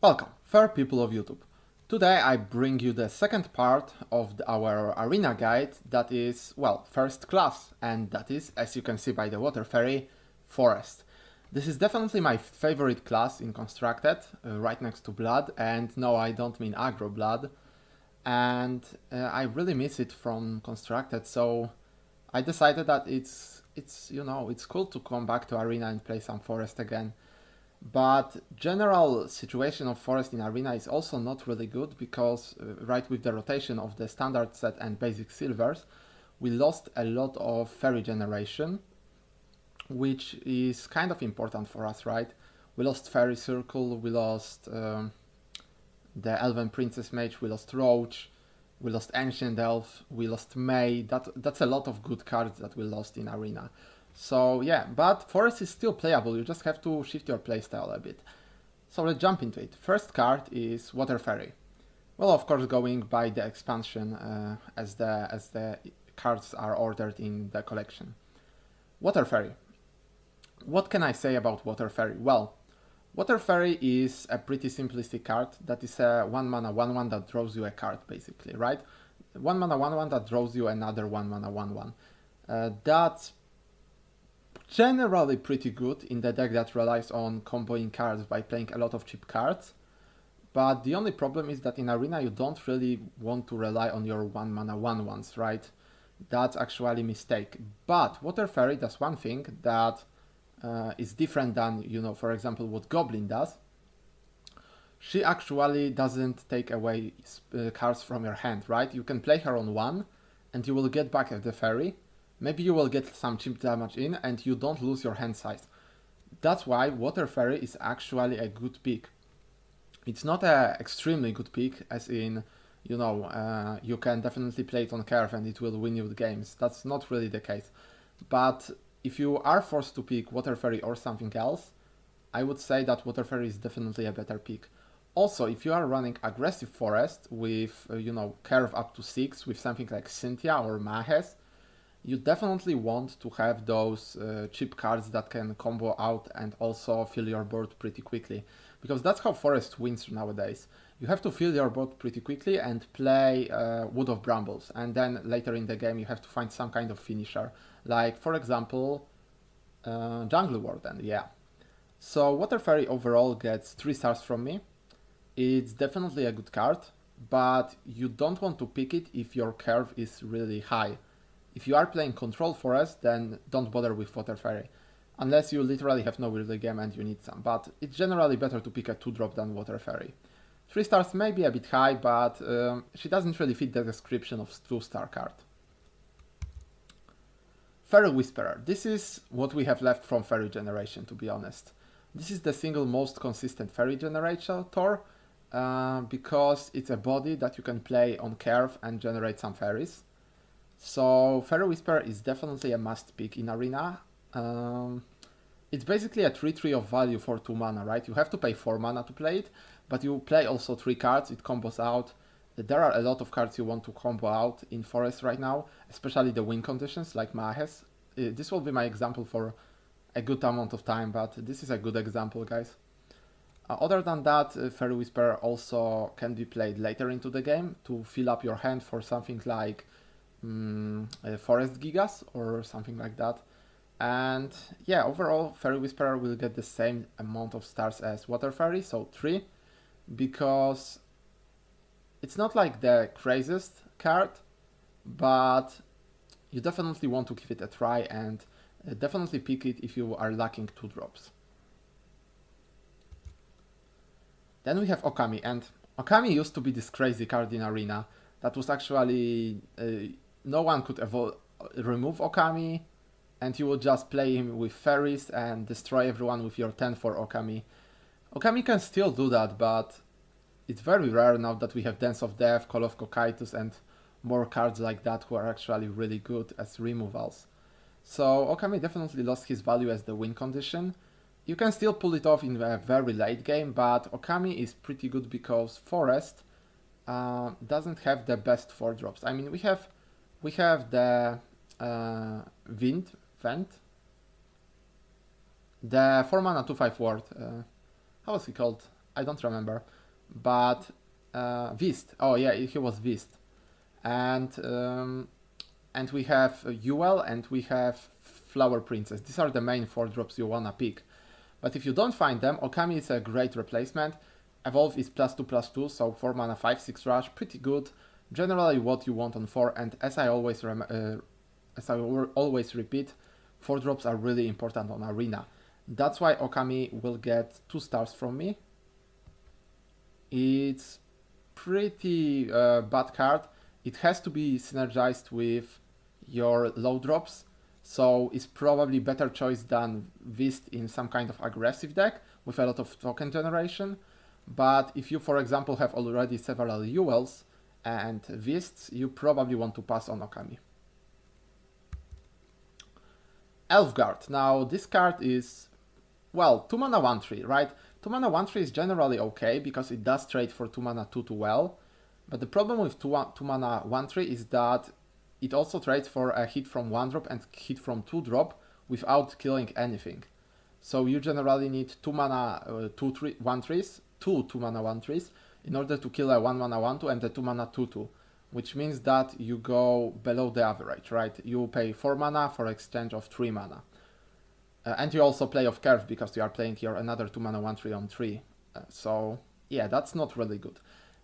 Welcome, fair people of YouTube. Today I bring you the second part of our arena guide that is, well, first class, and that is, as you can see by the water fairy, Forest. This is definitely my favorite class in Constructed, right next to Blood, and no, I don't mean aggro Blood, and I really miss it from Constructed, so I decided that it's cool to come back to arena and play some Forest again. But general situation of Forest in Arena is also not really good because right with the rotation of the standard set and basic silvers, we lost a lot of fairy generation, which is kind of important for us, right? We lost Fairy Circle, we lost the Elven Princess Mage, we lost Roach, we lost Ancient Elf, we lost May. That's a lot of good cards that we lost in Arena. So yeah, but Forest is still playable, you just have to shift your playstyle a bit. So let's jump into it. First card is Water Fairy. Well, of course, going by the expansion as the cards are ordered in the collection. Water Fairy. What can I say about Water Fairy? Well, Water Fairy is a pretty simplistic card that is a 1 mana 1/1 that draws you a card, basically, right? 1 mana 1/1 that draws you another 1 mana 1/1. That's generally pretty good in the deck that relies on comboing cards by playing a lot of cheap cards, but the only problem is that in Arena you don't really want to rely on your 1 mana 1/1s, right? That's actually a mistake. But Water Fairy does one thing that is different than, for example, what Goblin does. She actually doesn't take away cards from your hand, right? You can play her on 1 and you will get back at the fairy. Maybe you will get some cheap damage in and you don't lose your hand size. That's why Water Fairy is actually a good pick. It's not an extremely good pick, as in, you can definitely play it on curve and it will win you the games. That's not really the case. But if you are forced to pick Water Fairy or something else, I would say that Water Fairy is definitely a better pick. Also, if you are running aggressive Forest with, curve up to 6 with something like Cynthia or Mahes, you definitely want to have those cheap cards that can combo out and also fill your board pretty quickly. Because that's how Forest wins nowadays. You have to fill your board pretty quickly and play Wood of Brambles. And then later in the game you have to find some kind of finisher. Like, for example, Jungle Warden, yeah. So Water Fairy overall gets 3 stars from me. It's definitely a good card, but you don't want to pick it if your curve is really high. If you are playing Control Forest, then don't bother with Water Fairy, unless you literally have no early game and you need some, but it's generally better to pick a 2-drop than Water Fairy. 3 stars may be a bit high, but she doesn't really fit the description of 2-star card. Fairy Whisperer. This is what we have left from Fairy Generation, to be honest. This is the single most consistent Fairy Generator, because it's a body that you can play on curve and generate some fairies. So Fairy Whisperer is definitely a must pick in Arena. It's basically a 3/3 of value for 2 mana, right? You have to pay 4 mana to play it, but you play also 3 cards, it combos out. There are a lot of cards you want to combo out in Forest right now, especially the win conditions like Mahes. This will be my example for a good amount of time, but this is a good example, guys. Other than that, Fairy Whisperer also can be played later into the game to fill up your hand for something like Forest Gigas or something like that. And yeah, overall Fairy Whisperer will get the same amount of stars as Water Fairy, so 3, because it's not like the craziest card, but you definitely want to give it a try and definitely pick it if you are lacking 2 drops. Then we have Okami, and Okami used to be this crazy card in Arena that was actually no one could remove Okami, and you would just play him with fairies and destroy everyone with your 10 for Okami. Okami can still do that, but it's very rare now that we have Dance of Death, Call of Cocytus, and more cards like that who are actually really good as removals. So Okami definitely lost his value as the win condition. You can still pull it off in a very late game, but Okami is pretty good because Forest doesn't have the best 4 drops. I mean, we have the Vent, the 4 mana 2/5 ward. How was he called? I don't remember. But Vist. Oh yeah, he was Vist. And we have Yuel and we have Flower Princess. These are the main 4-drops you wanna pick. But if you don't find them, Okami is a great replacement. Evolve is +2/+2, so 4 mana 5/6 rush, pretty good. Generally what you want on 4, and as I always repeat, 4-drops are really important on Arena. That's why Okami will get 2 stars from me. It's pretty bad card. It has to be synergized with your low drops, so it's probably better choice than Vist in some kind of aggressive deck with a lot of token generation. But if you, for example, have already several Yuels and Vists, you probably want to pass on Okami. Elfguard. Now this card is, well, 2 mana 1/3, right? 2 mana 1/3 is generally okay because it does trade for 2 mana 2/2 well. But the problem with 2 mana 1/3 is that it also trades for a hit from 1-drop and hit from 2-drop without killing anything. So you generally need 2 mana 1/3s, 2 mana 1/3s in order to kill a 1 mana 1/2 and a 2 mana 2/2, which means that you go below the average, right? You pay 4 mana for exchange of 3 mana. And you also play off curve because you are playing here another 2 mana 1/3 on 3. So yeah, that's not really good.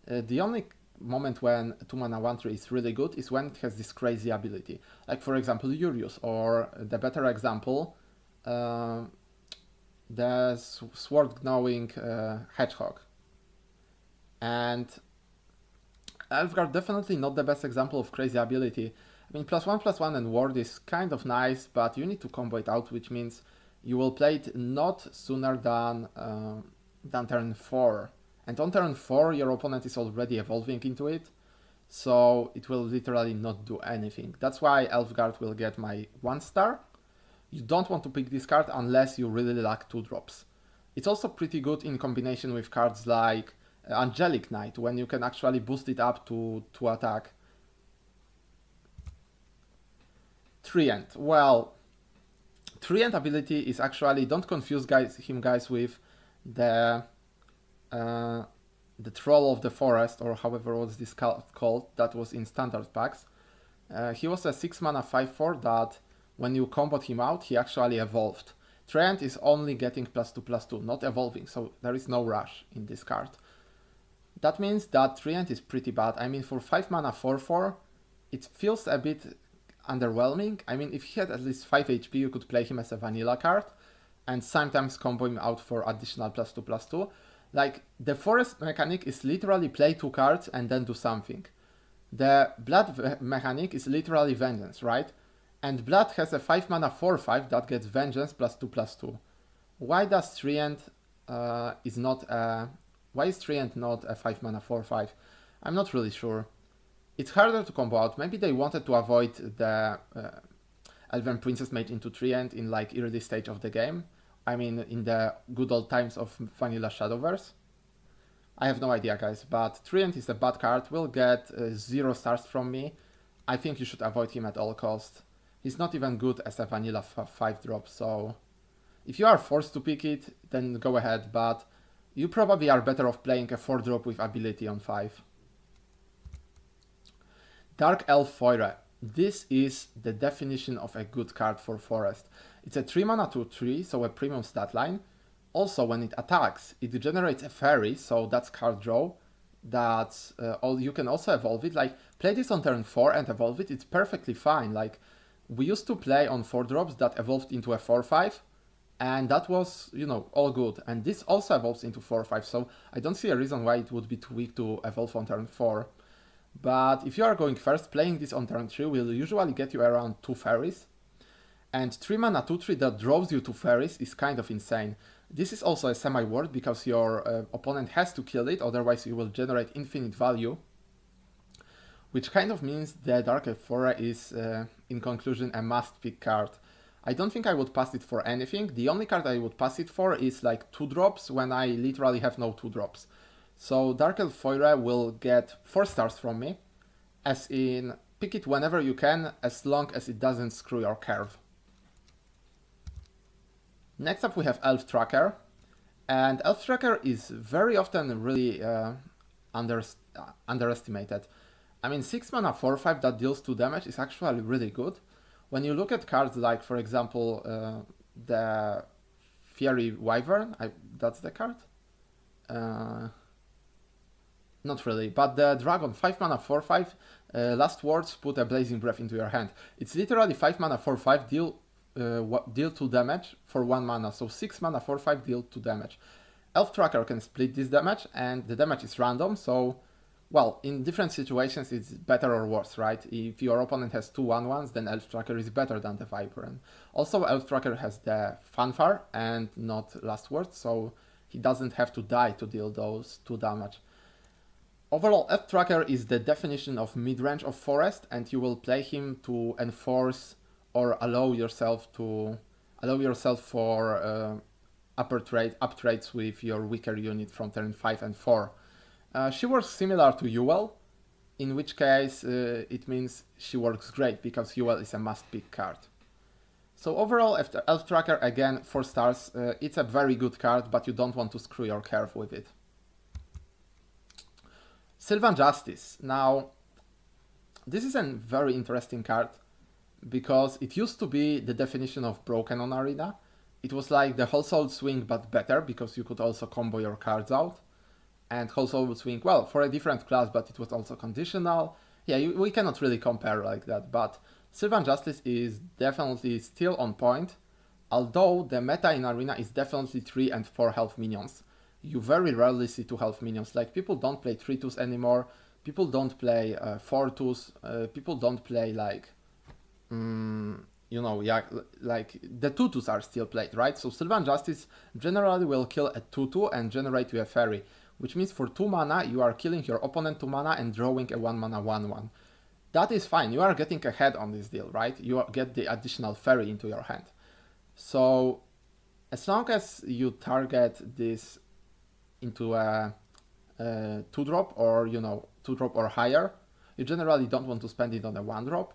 The only moment when 2 mana 1/3 is really good is when it has this crazy ability. Like for example Urius, or the better example, the Sword Gnawing Hedgehog. And Elfguard definitely not the best example of crazy ability. I mean, +1/+1 and Ward is kind of nice, but you need to combo it out, which means you will play it not sooner than turn 4. And on turn 4, your opponent is already evolving into it, so it will literally not do anything. That's why Elfguard will get my 1 star. You don't want to pick this card unless you really lack 2-drops. It's also pretty good in combination with cards like Angelic Knight, when you can actually boost it up to attack. Treant. Well, Treant ability is actually, don't confuse him with the Troll of the Forest, or however was this called, that was in standard packs. He was a 6 mana 5/4 that when you comboed him out, he actually evolved. Treant is only getting +2/+2, not evolving, so there is no rush in this card. That means that Treant is pretty bad. I mean, for 5 mana 4/4, it feels a bit underwhelming. I mean, if he had at least 5 HP, you could play him as a vanilla card and sometimes combo him out for additional +2/+2. Like, the forest mechanic is literally play 2 cards and then do something. The blood mechanic is literally vengeance, right? And blood has a 5 mana 4/5 that gets vengeance +2/+2. Why does Treant why is Treant not a 5 mana 4/5? I'm not really sure. It's harder to combo out. Maybe they wanted to avoid the Elven Princess made into Treant in like early stage of the game. I mean, in the good old times of Vanilla Shadowverse. I have no idea, guys, but Treant is a bad card, will get 0 stars from me. I think you should avoid him at all costs. He's not even good as a vanilla 5-drop, so if you are forced to pick it, then go ahead, but you probably are better off playing a 4-drop with ability on 5. Dark Elf Faure. This is the definition of a good card for Forest. It's a 3 mana 2/3, so a premium stat line. Also, when it attacks, it generates a fairy, so that's card draw. That's you can also evolve it. Like, play this on turn 4 and evolve it, it's perfectly fine. Like, we used to play on 4-drops that evolved into a 4/5, and that was, you know, all good. And this also evolves into 4/5, so I don't see a reason why it would be too weak to evolve on turn 4. But if you are going first, playing this on turn 3 will usually get you around 2 fairies. And 3 mana 2/3 that draws you 2 fairies is kind of insane. This is also a semi-ward because your opponent has to kill it, otherwise you will generate infinite value. Which kind of means the Dark Elf Faure is, in conclusion, a must-pick card. I don't think I would pass it for anything. The only card I would pass it for is like 2-drops when I literally have no 2-drops. So Dark Elf Faure will get 4 stars from me, as in pick it whenever you can, as long as it doesn't screw your curve. Next up we have Elf Tracker. And Elf Tracker is very often really underestimated. I mean, 6 mana 4/5 that deals 2 damage is actually really good. When you look at cards like, for example, the Fiery Wyvern, that's the card? Not really, but the Dragon 5 mana 4/5, last words, put a Blazing Breath into your hand. It's literally 5 mana 4/5, deal 2 damage for 1 mana, so 6 mana 4/5 deal 2 damage. Elf Tracker can split this damage, and the damage is random, so, well, in different situations it's better or worse, right? If your opponent has 2 1/1s, then Elf Tracker is better than the Wyvern. Also, Elf Tracker has the Fanfare and not Last Words, so he doesn't have to die to deal those 2 damage. Overall, Elf Tracker is the definition of mid-range of Forest, and you will play him to enforce or allow yourself for up trades with your weaker unit from turn 5 and 4. She works similar to Yuel, in which case it means she works great because Yuel is a must-pick card. So overall, after Elf Tracker, again, 4 stars, it's a very good card, but you don't want to screw your curve with it. Sylvan Justice. Now, this is a very interesting card because it used to be the definition of broken on Arena. It was like the Whole Soul Swing but better because you could also combo your cards out. And Whole Soul Swing, well, for a different class, but it was also conditional. Yeah, we cannot really compare like that, but Sylvan Justice is definitely still on point, although the meta in Arena is definitely 3 and 4 health minions. You very rarely see 2 health minions. Like, people don't play 3/2s anymore, people don't play 4/2s, people don't play like, you know, yeah, like the 2/2s are still played, right? So Sylvan Justice generally will kill a 2/2 and generate you a fairy, which means for 2 mana you are killing your opponent 2 mana and drawing a 1 mana 1/1. That is fine, you are getting ahead on this deal, right? You get the additional fairy into your hand. So as long as you target this into a 2-drop or, you know, 2-drop or higher, you generally don't want to spend it on a 1-drop,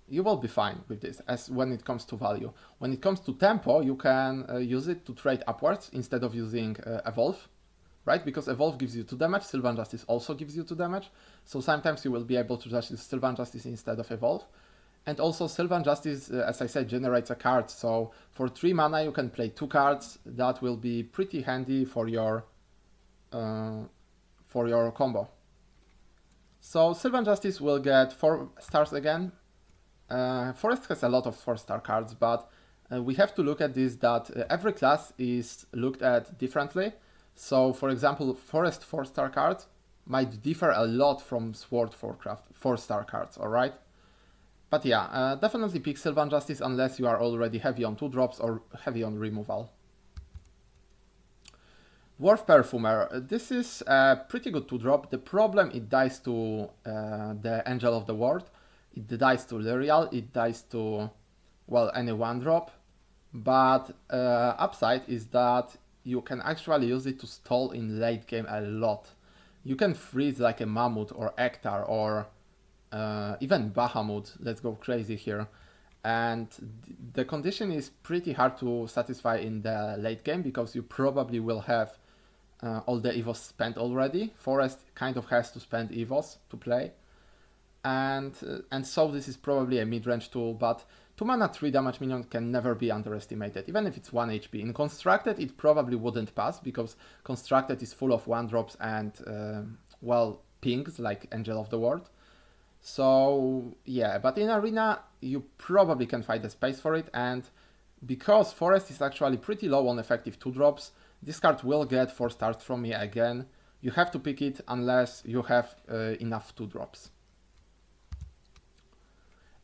you will be fine with this as when it comes to value. When it comes to tempo, you can use it to trade upwards instead of using Evolve, right? Because Evolve gives you 2 damage, Sylvan Justice also gives you 2 damage, so sometimes you will be able to just use Sylvan Justice instead of Evolve. And also Sylvan Justice, as I said, generates a card, so for 3 mana you can play 2 cards. That will be pretty handy for your combo. So Sylvan Justice will get 4 stars again. Forest has a lot of 4-star cards, but we have to look at this that every class is looked at differently. So for example, Forest 4-star cards might differ a lot from Sword 4-star cards, alright? But yeah, definitely pick Sylvan Justice unless you are already heavy on 2-drops or heavy on removal. Dwarf Perfumer. This is a pretty good 2-drop. The problem, it dies to the Angel of the World, it dies to Lyrial, it dies to, well, any 1-drop. But upside is that you can actually use it to stall in late game a lot. You can freeze like a Mammoth or Ektar or even Bahamut. Let's go crazy here. And the condition is pretty hard to satisfy in the late game because you probably will have all the Evos spent already. Forest kind of has to spend Evos to play. And so this is probably a mid-range tool, but 2 mana 3 damage minion can never be underestimated, even if it's 1 HP. In Constructed it probably wouldn't pass, because Constructed is full of 1-drops and, well, pings, like Angel of the World. So, yeah, but in Arena you probably can find a space for it, and because Forest is actually pretty low on effective 2-drops, this card will get 4 stars from me again. You have to pick it unless you have enough 2-drops.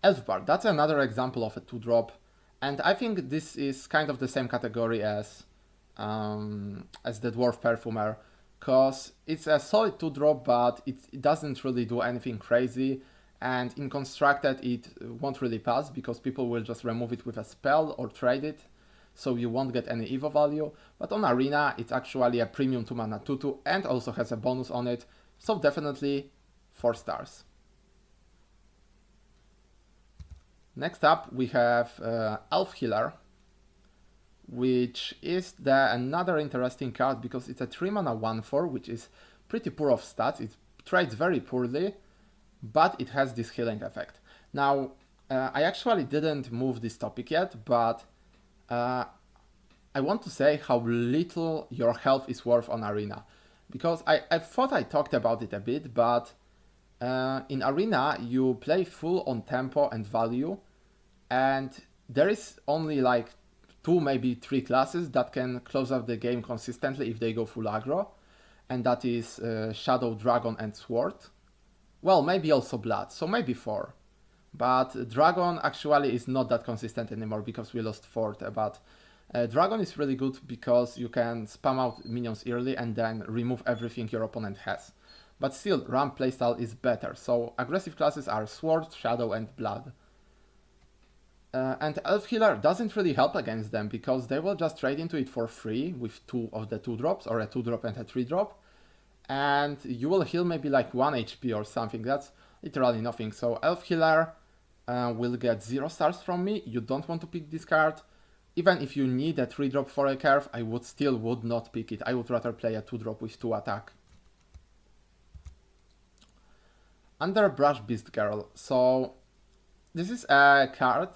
Elfbar, that's another example of a 2-drop, and I think this is kind of the same category as the Dwarf Perfumer, because it's a solid 2-drop, but it doesn't really do anything crazy, and in Constructed it won't really pass because people will just remove it with a spell or trade it, so you won't get any Evo value. But on Arena it's actually a premium 2 mana 2/2 and also has a bonus on it, so definitely 4 stars. Next up we have Elf Healer, which is another interesting card because it's a 3 mana 1/4, which is pretty poor of stats. It trades very poorly, but it has this healing effect. Now, I actually didn't move this topic yet, but I want to say how little your health is worth on Arena. Because I thought I talked about it a bit, but in Arena you play full on tempo and value, and there is only like 2, maybe 3 classes that can close out the game consistently if they go full aggro, and that is Shadow, Dragon and Sword. Well, maybe also Blood, so maybe 4. But Dragon actually is not that consistent anymore because we lost Fort, but Dragon is really good because you can spam out minions early and then remove everything your opponent has. But still, Ramp playstyle is better, so aggressive classes are Sword, Shadow and Blood. And Elf Healer doesn't really help against them because they will just trade into it for free with 2 of the 2 drops, or a 2 drop and a 3 drop. And you will heal maybe like 1 HP or something, that's literally nothing. So Elf Healer will get 0 stars from me. You don't want to pick this card. Even if you need a 3 drop for a curve, I would not pick it. I would rather play a 2 drop with 2 attack. Underbrush Beast Girl. So this is a card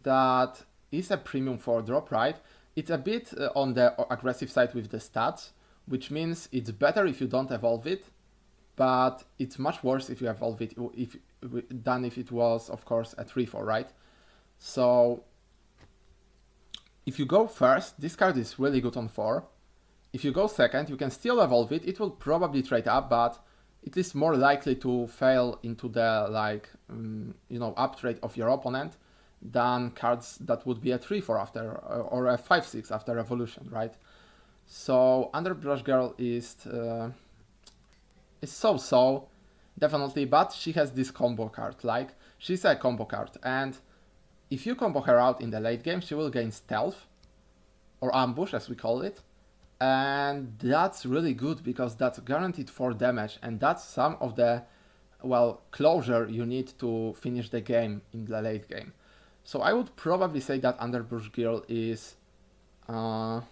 that is a premium 4 drop, right? It's a bit on the aggressive side with the stats, which means it's better if you don't evolve it, but it's much worse if you evolve it than if it was, of course, a 3/4, right? So if you go first, this card is really good on 4. If you go second, you can still evolve it. It will probably trade up, but it is more likely to fail into the up trade of your opponent than cards that would be a 3/4 after or a 5/6 after evolution, right? So Underbrush Girl is so definitely, but she has this combo card. Like, she's a combo card, and if you combo her out in the late game, she will gain stealth or ambush, as we call it, and that's really good because that's guaranteed 4 damage, and that's some of the closure you need to finish the game in the late game. So I would probably say that Underbrush Girl is how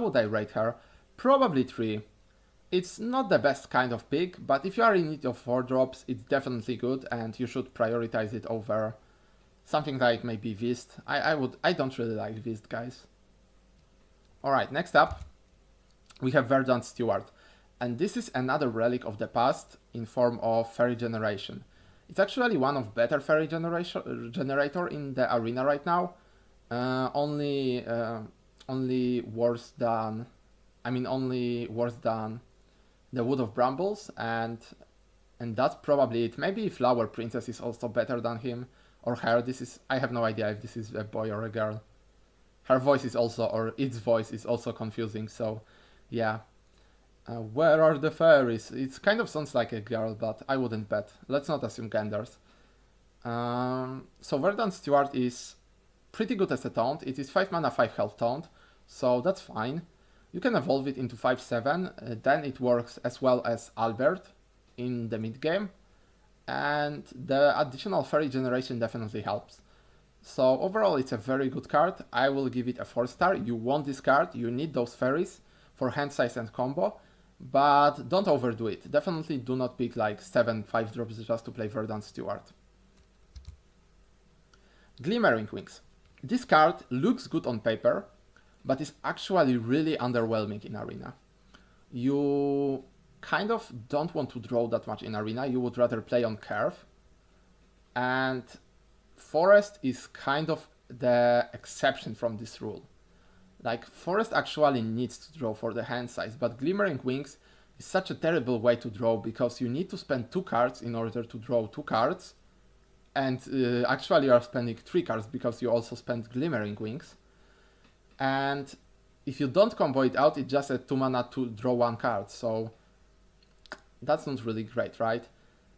would I rate her? Probably 3. It's not the best kind of pick, but if you are in need of 4 drops, it's definitely good and you should prioritize it over something like maybe Vist. I don't really like Vist, guys. Alright, next up we have Verdant Steward, and this is another relic of the past in form of fairy generation. It's actually one of better fairy generator in the arena right now. Only worse than the Wood of Brambles, and that's probably it. Maybe Flower Princess is also better than him or her. I have no idea if this is a boy or a girl. Her voice is also, or its voice is also confusing, so yeah. Where are the fairies? It kind of sounds like a girl, but I wouldn't bet. Let's not assume genders. So Verdant Steward is pretty good as a taunt. It is 5 mana 5 health taunt, so that's fine. You can evolve it into 5/7, then it works as well as Albert in the mid game, and the additional fairy generation definitely helps. So overall it's a very good card. I will give it a 4 star. You want this card, you need those fairies for hand size and combo, but don't overdo it. Definitely do not pick like 7 5-drops just to play Verdant Steward. Glimmering Wings. This card looks good on paper, but is actually really underwhelming in Arena. You kind of don't want to draw that much in Arena, you would rather play on curve, and Forest is kind of the exception from this rule. Like, Forest actually needs to draw for the hand size, but Glimmering Wings is such a terrible way to draw because you need to spend 2 cards in order to draw 2 cards, and actually you are spending 3 cards because you also spend Glimmering Wings. And if you don't combo it out, it's just a 2 mana to draw 1 card, so that's not really great, right?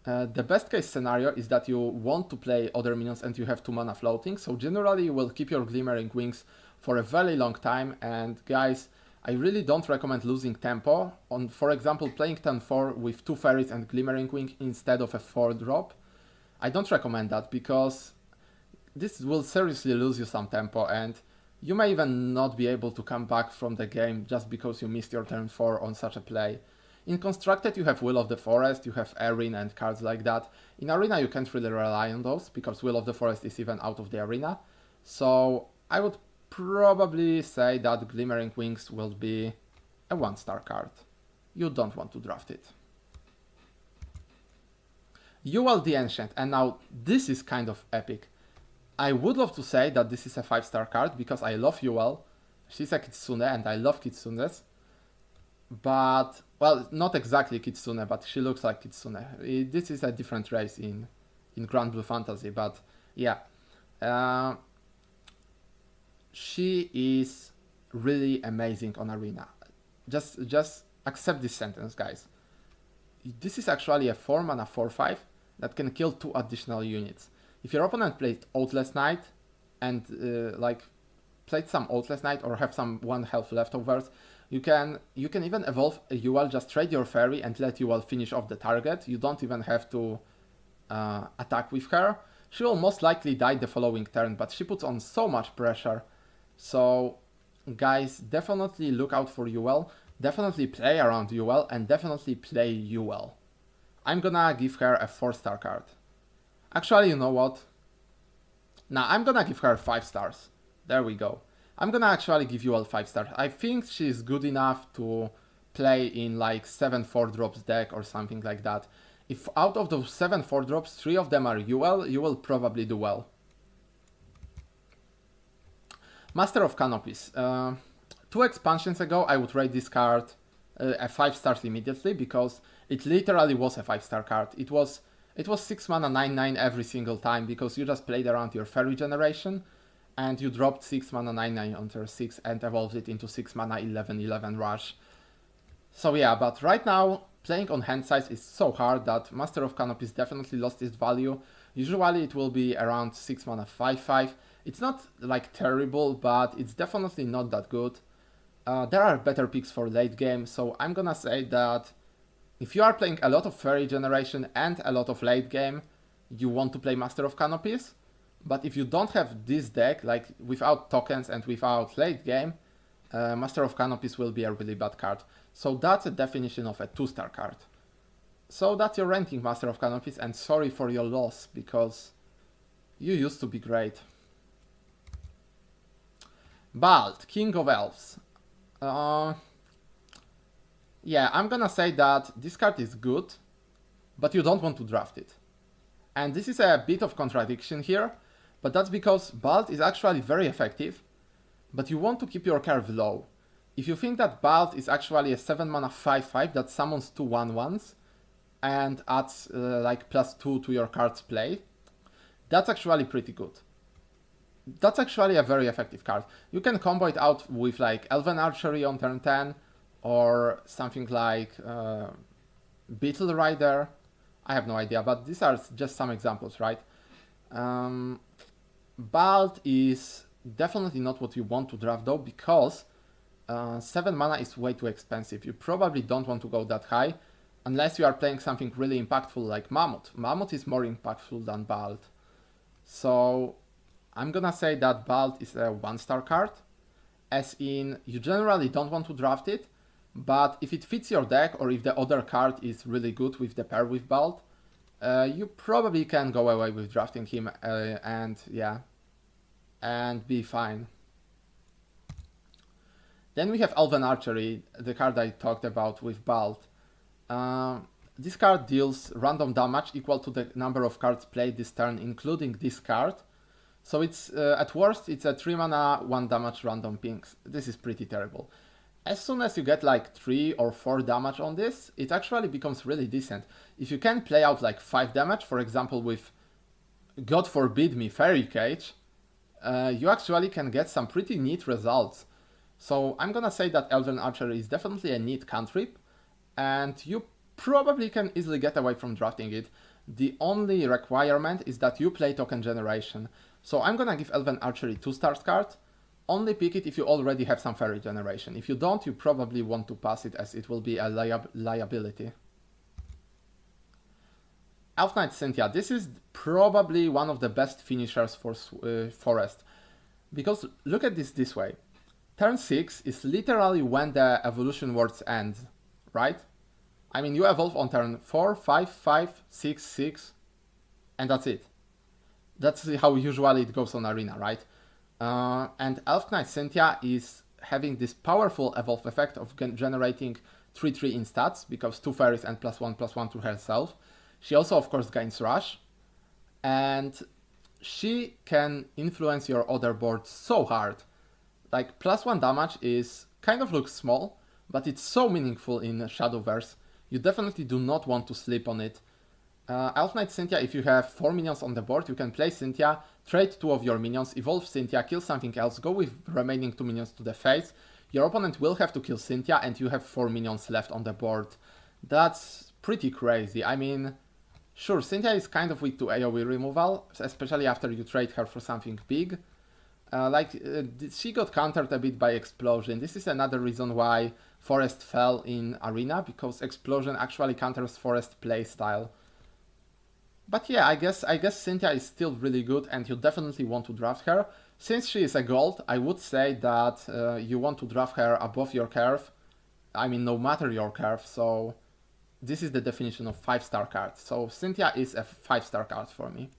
The best case scenario is that you want to play other minions and you have 2 mana floating, so generally you will keep your Glimmering Wings for a very long time, and guys, I really don't recommend losing tempo on, for example, playing turn 4 with 2 fairies and Glimmering Wing instead of a 4 drop. I don't recommend that because this will seriously lose you some tempo, and You may even not be able to come back from the game just because you missed your turn 4 on such a play. In Constructed you have Will of the Forest, you have Aerin and cards like that. In Arena you can't really rely on those, because Will of the Forest is even out of the arena. So I would probably say that Glimmering Wings will be a 1-star card. You don't want to draft it. Yuel the Ancient, and now this is kind of epic. I would love to say that this is a 5-star card because I love Yuel. She's a Kitsune and I love Kitsunes. But, well, not exactly Kitsune, but she looks like Kitsune. This is a different race in Grand Blue Fantasy, but yeah. She is really amazing on Arena. Just accept this sentence, guys. This is actually a 4-mana 4/5 that can kill 2 additional units. If your opponent played Oathless Knight and played some Oathless Knight or have some 1 health leftovers, you can even evolve a Yuel, just trade your fairy and let Yuel finish off the target. You don't even have to attack with her. She will most likely die the following turn, but she puts on so much pressure. So guys, definitely look out for Yuel, definitely play around Yuel, and definitely play Yuel. I'm gonna give her a 4-star card. Actually, you know what? Nah, I'm gonna give her 5 stars. There we go. I'm gonna actually give Yuel 5 stars. I think she's good enough to play in like 7 4-drops deck or something like that. If out of those 7 4-drops, 3 of them are Yuel, you will probably do well. Master of Canopies. 2 expansions ago, I would rate this card a 5 stars immediately because it literally was a 5-star card. It was 6 mana 9/9 every single time because you just played around your fairy generation and you dropped 6 mana 9/9 on turn 6 and evolved it into 6 mana 11/11 rush. So yeah, but right now playing on hand size is so hard that Master of Canopies definitely lost its value. Usually it will be around 6 mana 5/5. It's not like terrible, but it's definitely not that good. There are better picks for late game, so I'm gonna say that if you are playing a lot of fairy generation and a lot of late game, you want to play Master of Canopies. But if you don't have this deck, like without tokens and without late game, Master of Canopies will be a really bad card. So that's a definition of a 2-star card. So that's your ranking, Master of Canopies, and sorry for your loss, because you used to be great. Bald, King of Elves. Yeah, I'm gonna say that this card is good, but you don't want to draft it. And this is a bit of contradiction here, but that's because Bald is actually very effective, but you want to keep your curve low. If you think that Bald is actually a 7 mana 5/5 that summons 2 1/1s and adds like +2 to your card's play, that's actually pretty good. That's actually a very effective card. You can combo it out with like Elven Archery on turn 10 or something like Beetle Rider. I have no idea, but these are just some examples, right? Bald is definitely not what you want to draft though, because 7 mana is way too expensive. You probably don't want to go that high unless you are playing something really impactful like Mammoth. Mammoth is more impactful than Bald. So I'm gonna say that Bald is a 1-star card, as in you generally don't want to draft it, but if it fits your deck or if the other card is really good with the pair with Bald, you probably can go away with drafting him and be fine. Then we have Elven Archery, the card I talked about with Bald. This card deals random damage equal to the number of cards played this turn, including this card. So it's at worst it's a 3 mana 1 damage random pings. This is pretty terrible. As soon as you get like 3 or 4 damage on this, it actually becomes really decent. If you can play out like 5 damage, for example with, God forbid me, Fairy Cage, you actually can get some pretty neat results. So I'm gonna say that Elven Archery is definitely a neat cantrip, and you probably can easily get away from drafting it. The only requirement is that you play token generation. So I'm gonna give Elven Archery 2-star card. Only pick it if you already have some fairy generation. If you don't, you probably want to pass it, as it will be a liability. Elf Knight Cynthia. This is probably one of the best finishers for Forest. Because look at this way. Turn 6 is literally when the evolution words end, right? I mean, you evolve on turn 4, 5, 5, 6, 6, and that's it. That's how usually it goes on Arena, right? And Elf Knight Cynthia is having this powerful evolve effect of generating 3/3 in stats, because 2 fairies and +1/+1 to herself. She also, of course, gains Rush, and she can influence your other board so hard. Like, +1 damage is kind of looks small, but it's so meaningful in Shadowverse. You definitely do not want to sleep on it. Elf Knight Cynthia, if you have 4 minions on the board, you can play Cynthia, trade 2 of your minions, evolve Cynthia, kill something else, go with remaining 2 minions to the face. Your opponent will have to kill Cynthia, and you have 4 minions left on the board. That's pretty crazy. I mean, sure, Cynthia is kind of weak to AoE removal, especially after you trade her for something big. She got countered a bit by Explosion. This is another reason why Forest fell in Arena, because Explosion actually counters Forest playstyle. But yeah, I guess Cynthia is still really good, and you definitely want to draft her. Since she is a gold, I would say that you want to draft her above your curve. I mean, no matter your curve, so this is the definition of 5-star card. So Cynthia is a 5-star card for me.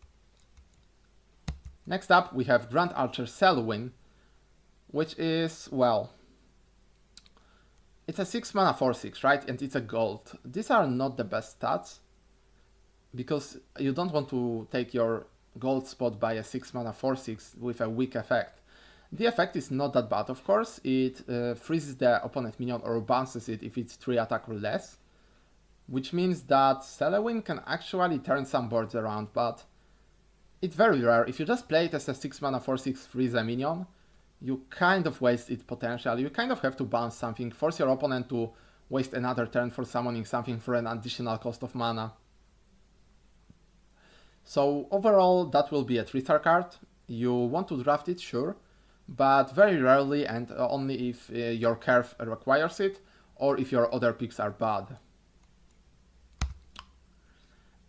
Next up, we have Grand Archer Selwyn, which is, well, it's a 6 mana 4/6, right? And it's a gold. These are not the best stats, because you don't want to take your gold spot by a 6 mana 4/6 with a weak effect. The effect is not that bad, of course. It freezes the opponent minion or bounces it if it's 3 attack or less, which means that Selwyn can actually turn some boards around, but it's very rare. If you just play it as a 6 mana 4/6 freeze a minion, you kind of waste its potential. You kind of have to bounce something, force your opponent to waste another turn for summoning something for an additional cost of mana. So overall, that will be a 3-star card. You want to draft it, sure, but very rarely, and only if your curve requires it, or if your other picks are bad.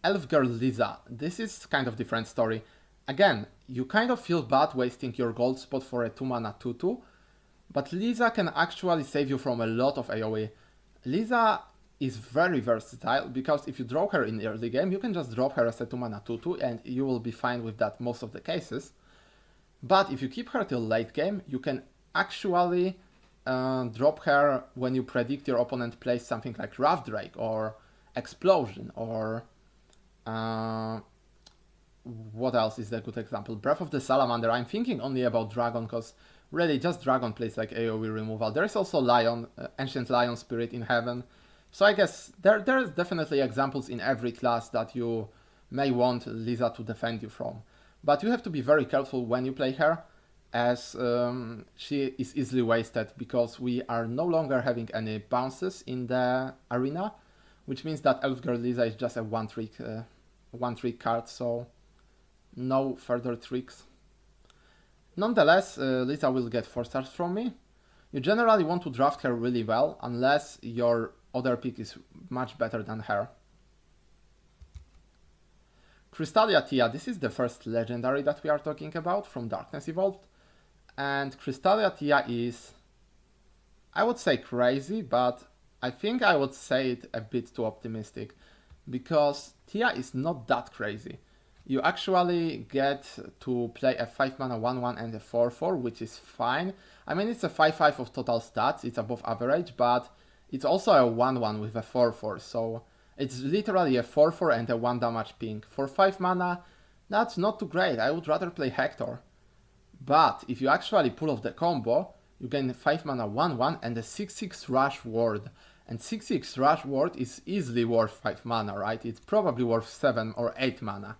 Elf Girl Liza. This is kind of different story. Again, you kind of feel bad wasting your gold spot for a 2 mana 2/2, but Liza can actually save you from a lot of AoE. Liza is very versatile, because if you draw her in the early game, you can just drop her as a 2 mana 2/2 and you will be fine with that most of the cases. But if you keep her till late game, you can actually drop her when you predict your opponent plays something like Rough Drake or Explosion or what else is a good example? Breath of the Salamander. I'm thinking only about Dragon, because really just Dragon plays like AoE removal. There is also Lion, Ancient Lion Spirit in Heaven. So I guess there's definitely examples in every class that you may want Liza to defend you from. But you have to be very careful when you play her, as she is easily wasted, because we are no longer having any bounces in the arena, which means that Elf Girl Liza is just a one-trick card, so no further tricks. Nonetheless, Liza will get 4 stars from me. You generally want to draft her really well, unless your other pick is much better than her. Crystalia Tia. This is the first legendary that we are talking about from Darkness Evolved. And Crystalia Tia is, I would say, crazy, but I think I would say it a bit too optimistic, because Tia is not that crazy. You actually get to play a 5 mana 1/1 and a 4/4, which is fine. I mean, it's a 5/5 of total stats, it's above average, but it's also a 1/1 with a 4/4, so it's literally a 4/4 and a 1 damage ping. For 5 mana, that's not too great. I would rather play Hector. But if you actually pull off the combo, you gain 5 mana 1/1 and a 6/6 Rush Ward. And 6/6 Rush Ward is easily worth 5 mana, right? It's probably worth 7 or 8 mana.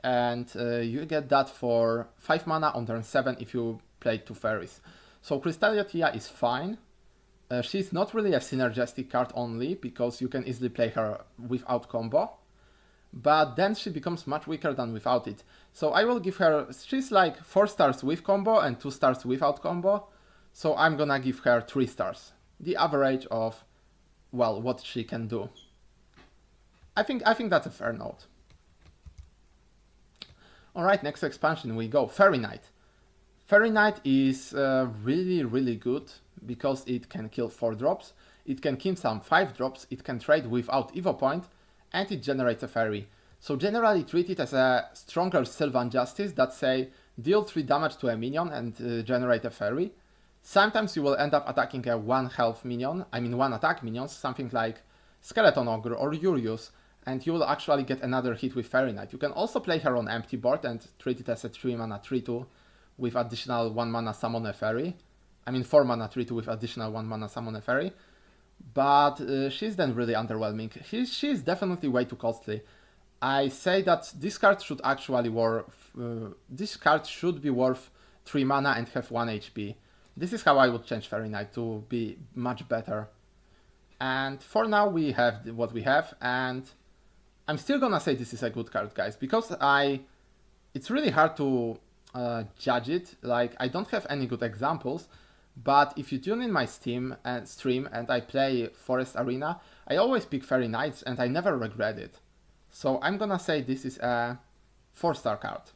And you get that for 5 mana on turn 7 if you play 2 fairies. So Crystalia Tia is fine. She's not really a synergistic card only, because you can easily play her without combo. But then she becomes much weaker than without it. So I will give her, she's like 4 stars with combo and 2 stars without combo. So I'm gonna give her 3 stars. The average of, well, what she can do. I think that's a fair note. Alright, next expansion we go. Fairy Knight. Fairy Knight is really good because it can kill 4 drops, it can kill some 5 drops, it can trade without Evo Point, and it generates a fairy. So generally treat it as a stronger Sylvan Justice that say deal 3 damage to a minion and generate a fairy. Sometimes you will end up attacking a 1 health minion, I mean 1 attack minions, something like Skeleton Ogre or Urius, and you will actually get another hit with Fairy Knight. You can also play her on empty board and treat it as a 3 mana 3/2 with additional 1 mana summon a fairy. I mean 4 mana 3/2 with additional 1 mana summon a fairy. But she's then really underwhelming. She's definitely way too costly. I say that this card should actually be worth 3 mana and have 1 HP. This is how I would change Fairy Knight to be much better. And for now we have what we have, and I'm still gonna say this is a good card, guys, because it's really hard to judge it. Like, I don't have any good examples, but if you tune in my stream and I play Forest Arena, I always pick Fairy Knights and I never regret it. So I'm gonna say this is a 4-star card.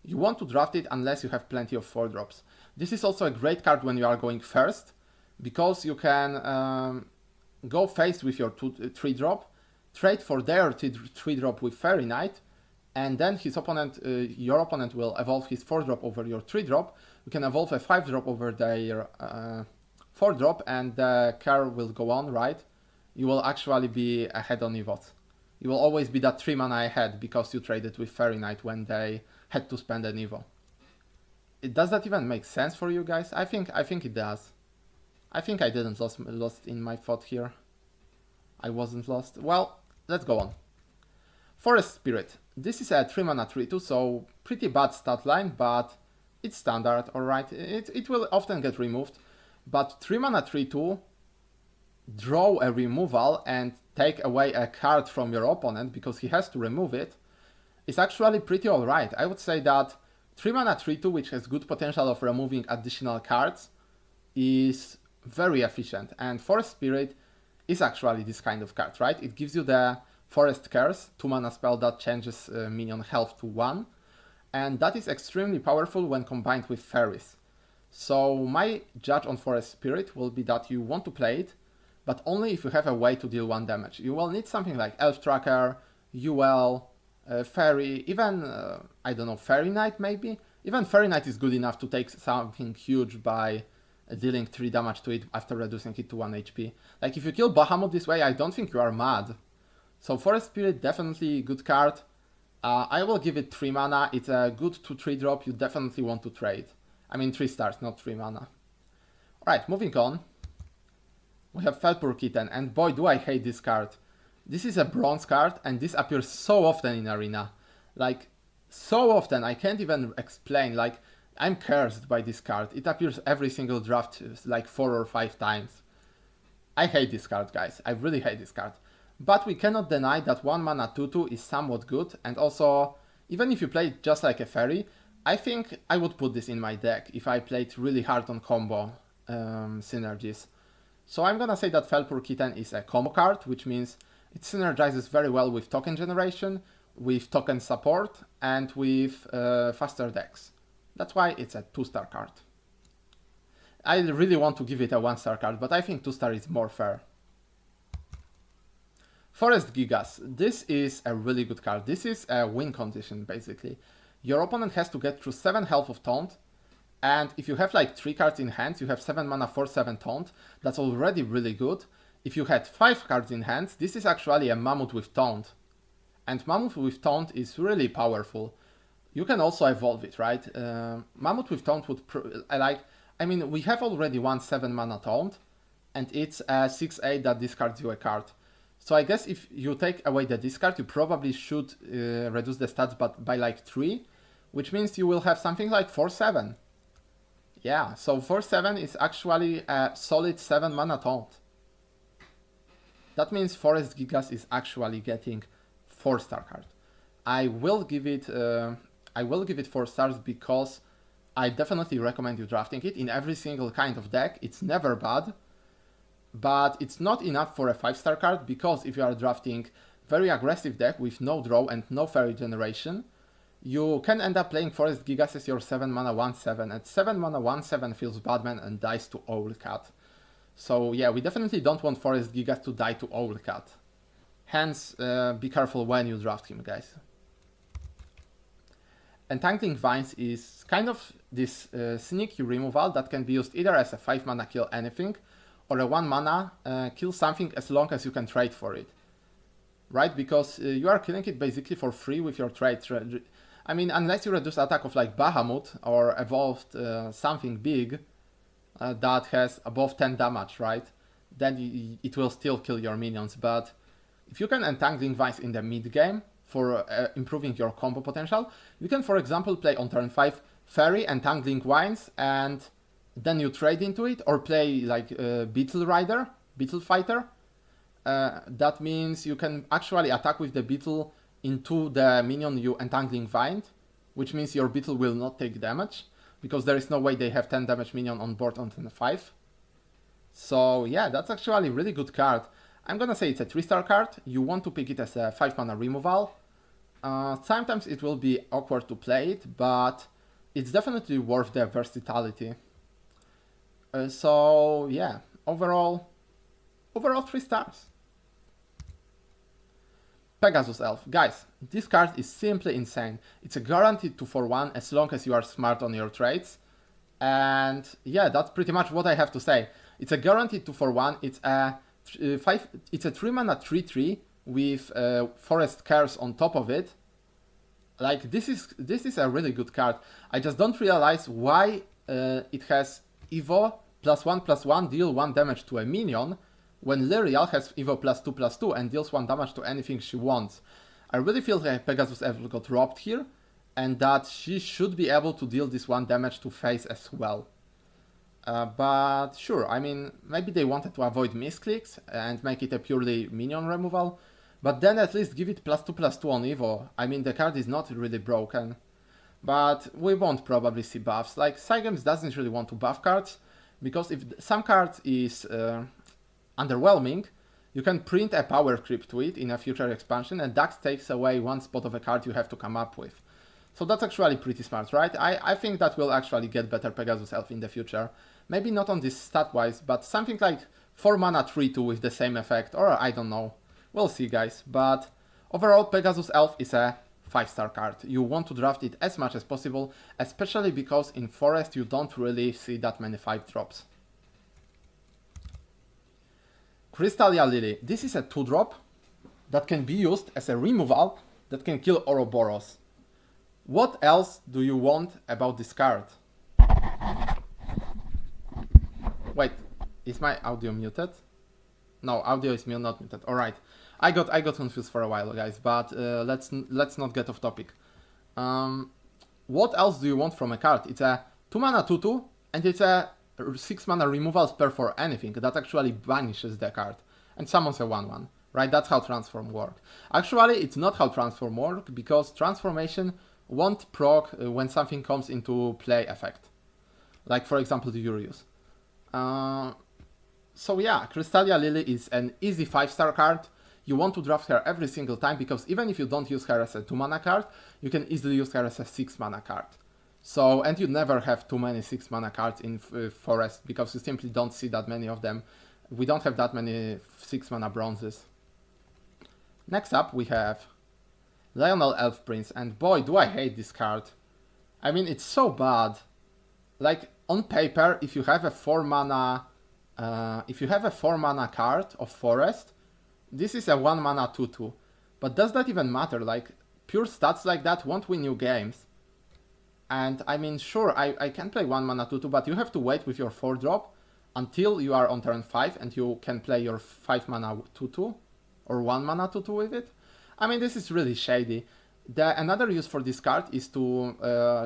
You want to draft it unless you have plenty of 4 drops. This is also a great card when you are going first, because you can go face with your 3 drop, trade for their 3 drop with Fairy Knight, and then your opponent will evolve his 4 drop over your 3 drop. You can evolve a 5 drop over their 4 drop, and the car will go on, right? You will actually be ahead on EVOT. You will always be that 3 mana ahead because you traded with Fairy Knight when they had to spend an EVO. Does that even make sense for you guys? I think it does. I think I didn't lost in my thought here. I wasn't lost. Well, let's go on. Forest Spirit. This is a 3 mana 3/2, so pretty bad stat line, but it's standard, alright. It will often get removed, but 3 mana 3/2, draw a removal and take away a card from your opponent because he has to remove it, is actually pretty alright. I would say that 3 mana 3/2, which has good potential of removing additional cards, is very efficient, and Forest Spirit is actually this kind of card, right? It gives you the Forest Curse, 2 mana spell that changes minion health to 1, and that is extremely powerful when combined with fairies. So my judge on Forest Spirit will be that you want to play it, but only if you have a way to deal 1 damage. You will need something like Elf Tracker, Yuel, Fairy, even, I don't know, Fairy Knight maybe? Even Fairy Knight is good enough to take something huge by dealing 3 damage to it after reducing it to 1 HP. Like, if you kill Bahamut this way, I don't think you are mad. So Forest Spirit, definitely good card. I will give it 3 mana. It's a good 2/3 drop you definitely want to trade. I mean 3 stars, not 3 mana. Alright, moving on. We have Felpurr Kitten, and boy do I hate this card. This is a bronze card, and this appears so often in Arena. Like, so often, I can't even explain. Like, I'm cursed by this card. It appears every single draft, like 4 or 5 times. I hate this card, guys. I really hate this card. But we cannot deny that 1 mana 2/2 is somewhat good, and also, even if you play it just like a fairy, I think I would put this in my deck if I played really hard on combo synergies. So I'm gonna say that Felpurr Kitten is a combo card, which means it synergizes very well with token generation, with token support, and with faster decks. That's why it's a 2-star card. I really want to give it a 1-star card, but I think 2-star is more fair. Forest Gigas. This is a really good card. This is a win condition, basically. Your opponent has to get through 7 health of Taunt, and if you have like 3 cards in hand, you have 7 mana for 7 Taunt. That's already really good. If you had 5 cards in hand, this is actually a Mammoth with Taunt. And Mammoth with Taunt is really powerful. You can also evolve it, right? Mammoth with Taunt would... I mean, we have already one 7 mana Taunt, and it's a 6/8 that discards you a card. So I guess if you take away the discard, you probably should reduce the stats by like 3, which means you will have something like 4/7. Yeah, so 4/7 is actually a solid 7 mana Taunt. That means Forest Gigas is actually getting 4-star card. I will give it 4 stars because I definitely recommend you drafting it in every single kind of deck. It's never bad, but it's not enough for a 5-star card, because if you are drafting very aggressive deck with no draw and no fairy generation, you can end up playing Forest Gigas as your 7 mana 1/7, and 7 mana 1/7 feels bad man and dies to Owlcat. So yeah, we definitely don't want Forest Gigas to die to Owlcat. Hence, be careful when you draft him, guys. Entangling Vines is kind of this sneaky removal that can be used either as a 5 mana kill anything, or a 1 mana kill something as long as you can trade for it. Right? Because you are killing it basically for free with your trade. I mean, unless you reduce attack of like Bahamut or evolved something big that has above 10 damage, right? Then it will still kill your minions. But if you can Entangling Vines in the mid game for improving your combo potential, you can, for example, play on turn 5 Fairy, Entangling Vines, and then you trade into it, or play like Beetle Rider, Beetle Fighter. That means you can actually attack with the Beetle into the minion you Entangling Vine, which means your Beetle will not take damage, because there is no way they have 10 damage minion on board on turn 5. So yeah, that's actually a really good card. I'm gonna say it's a 3-star card. You want to pick it as a 5 mana removal. Sometimes it will be awkward to play it, but it's definitely worth the versatility. So yeah, overall 3 stars. Pegasus Elf. Guys, this card is simply insane. It's a guaranteed 2/1 as long as you are smart on your trades. And yeah, that's pretty much what I have to say. It's a guaranteed 2/1. It's a 3 mana 3/3 with Forest Curse on top of it. Like, this is a really good card. I just don't realize why it has Evo +1/+1 deal 1 damage to a minion, when Lyrial has Evo +2/+2 and deals 1 damage to anything she wants. I really feel like Pegasus Elf got robbed here, and that she should be able to deal this 1 damage to face as well. But sure, I mean, maybe they wanted to avoid misclicks and make it a purely minion removal, but then at least give it +2/+2 on Evo. I mean, the card is not really broken, but we won't probably see buffs. Like, Cygames doesn't really want to buff cards, because if some card is underwhelming, you can print a power creep to it in a future expansion, and that takes away 1 spot of a card you have to come up with. So that's actually pretty smart, right? I think that will actually get better Pegasus Elf in the future. Maybe not on this stat-wise, but something like 4 mana 3/2 with the same effect, or I don't know. We'll see, guys. But overall, Pegasus Elf is a 5-star card. You want to draft it as much as possible, especially because in Forest you don't really see that many 5-drops. Crystalia Lily. This is a 2-drop that can be used as a removal that can kill Ouroboros. What else do you want about this card? Wait, is my audio muted? No, audio is not muted. All right, I got confused for a while, guys. But let's not get off topic. What else do you want from a card? It's a 2 mana 2/2, and it's a 6 mana removal spell for anything that actually banishes the card and summons a 1/1. Right? That's how transform work. Actually, it's not how transform work, because transformation won't proc when something comes into play effect. Like, for example, the Urius. So yeah, Crystalia Lily is an easy 5-star card. You want to draft her every single time, because even if you don't use her as a 2 mana card, you can easily use her as a 6 mana card. So, and you never have too many 6 mana cards in Forest, because you simply don't see that many of them. We don't have that many 6 mana bronzes. Next up we have Lionel Ell Prince, and boy do I hate this card. I mean, it's so bad. Like, on paper, if you have a 4 mana card of Forest, this is a 1 mana 2/2. But does that even matter? Like, pure stats like that won't win you games. And I mean, sure, I can play 1 mana 2/2, but you have to wait with your 4-drop until you are on turn 5 and you can play your 5 mana 2/2 or 1 mana 2/2 with it. I mean, this is really shady. Another use for this card is to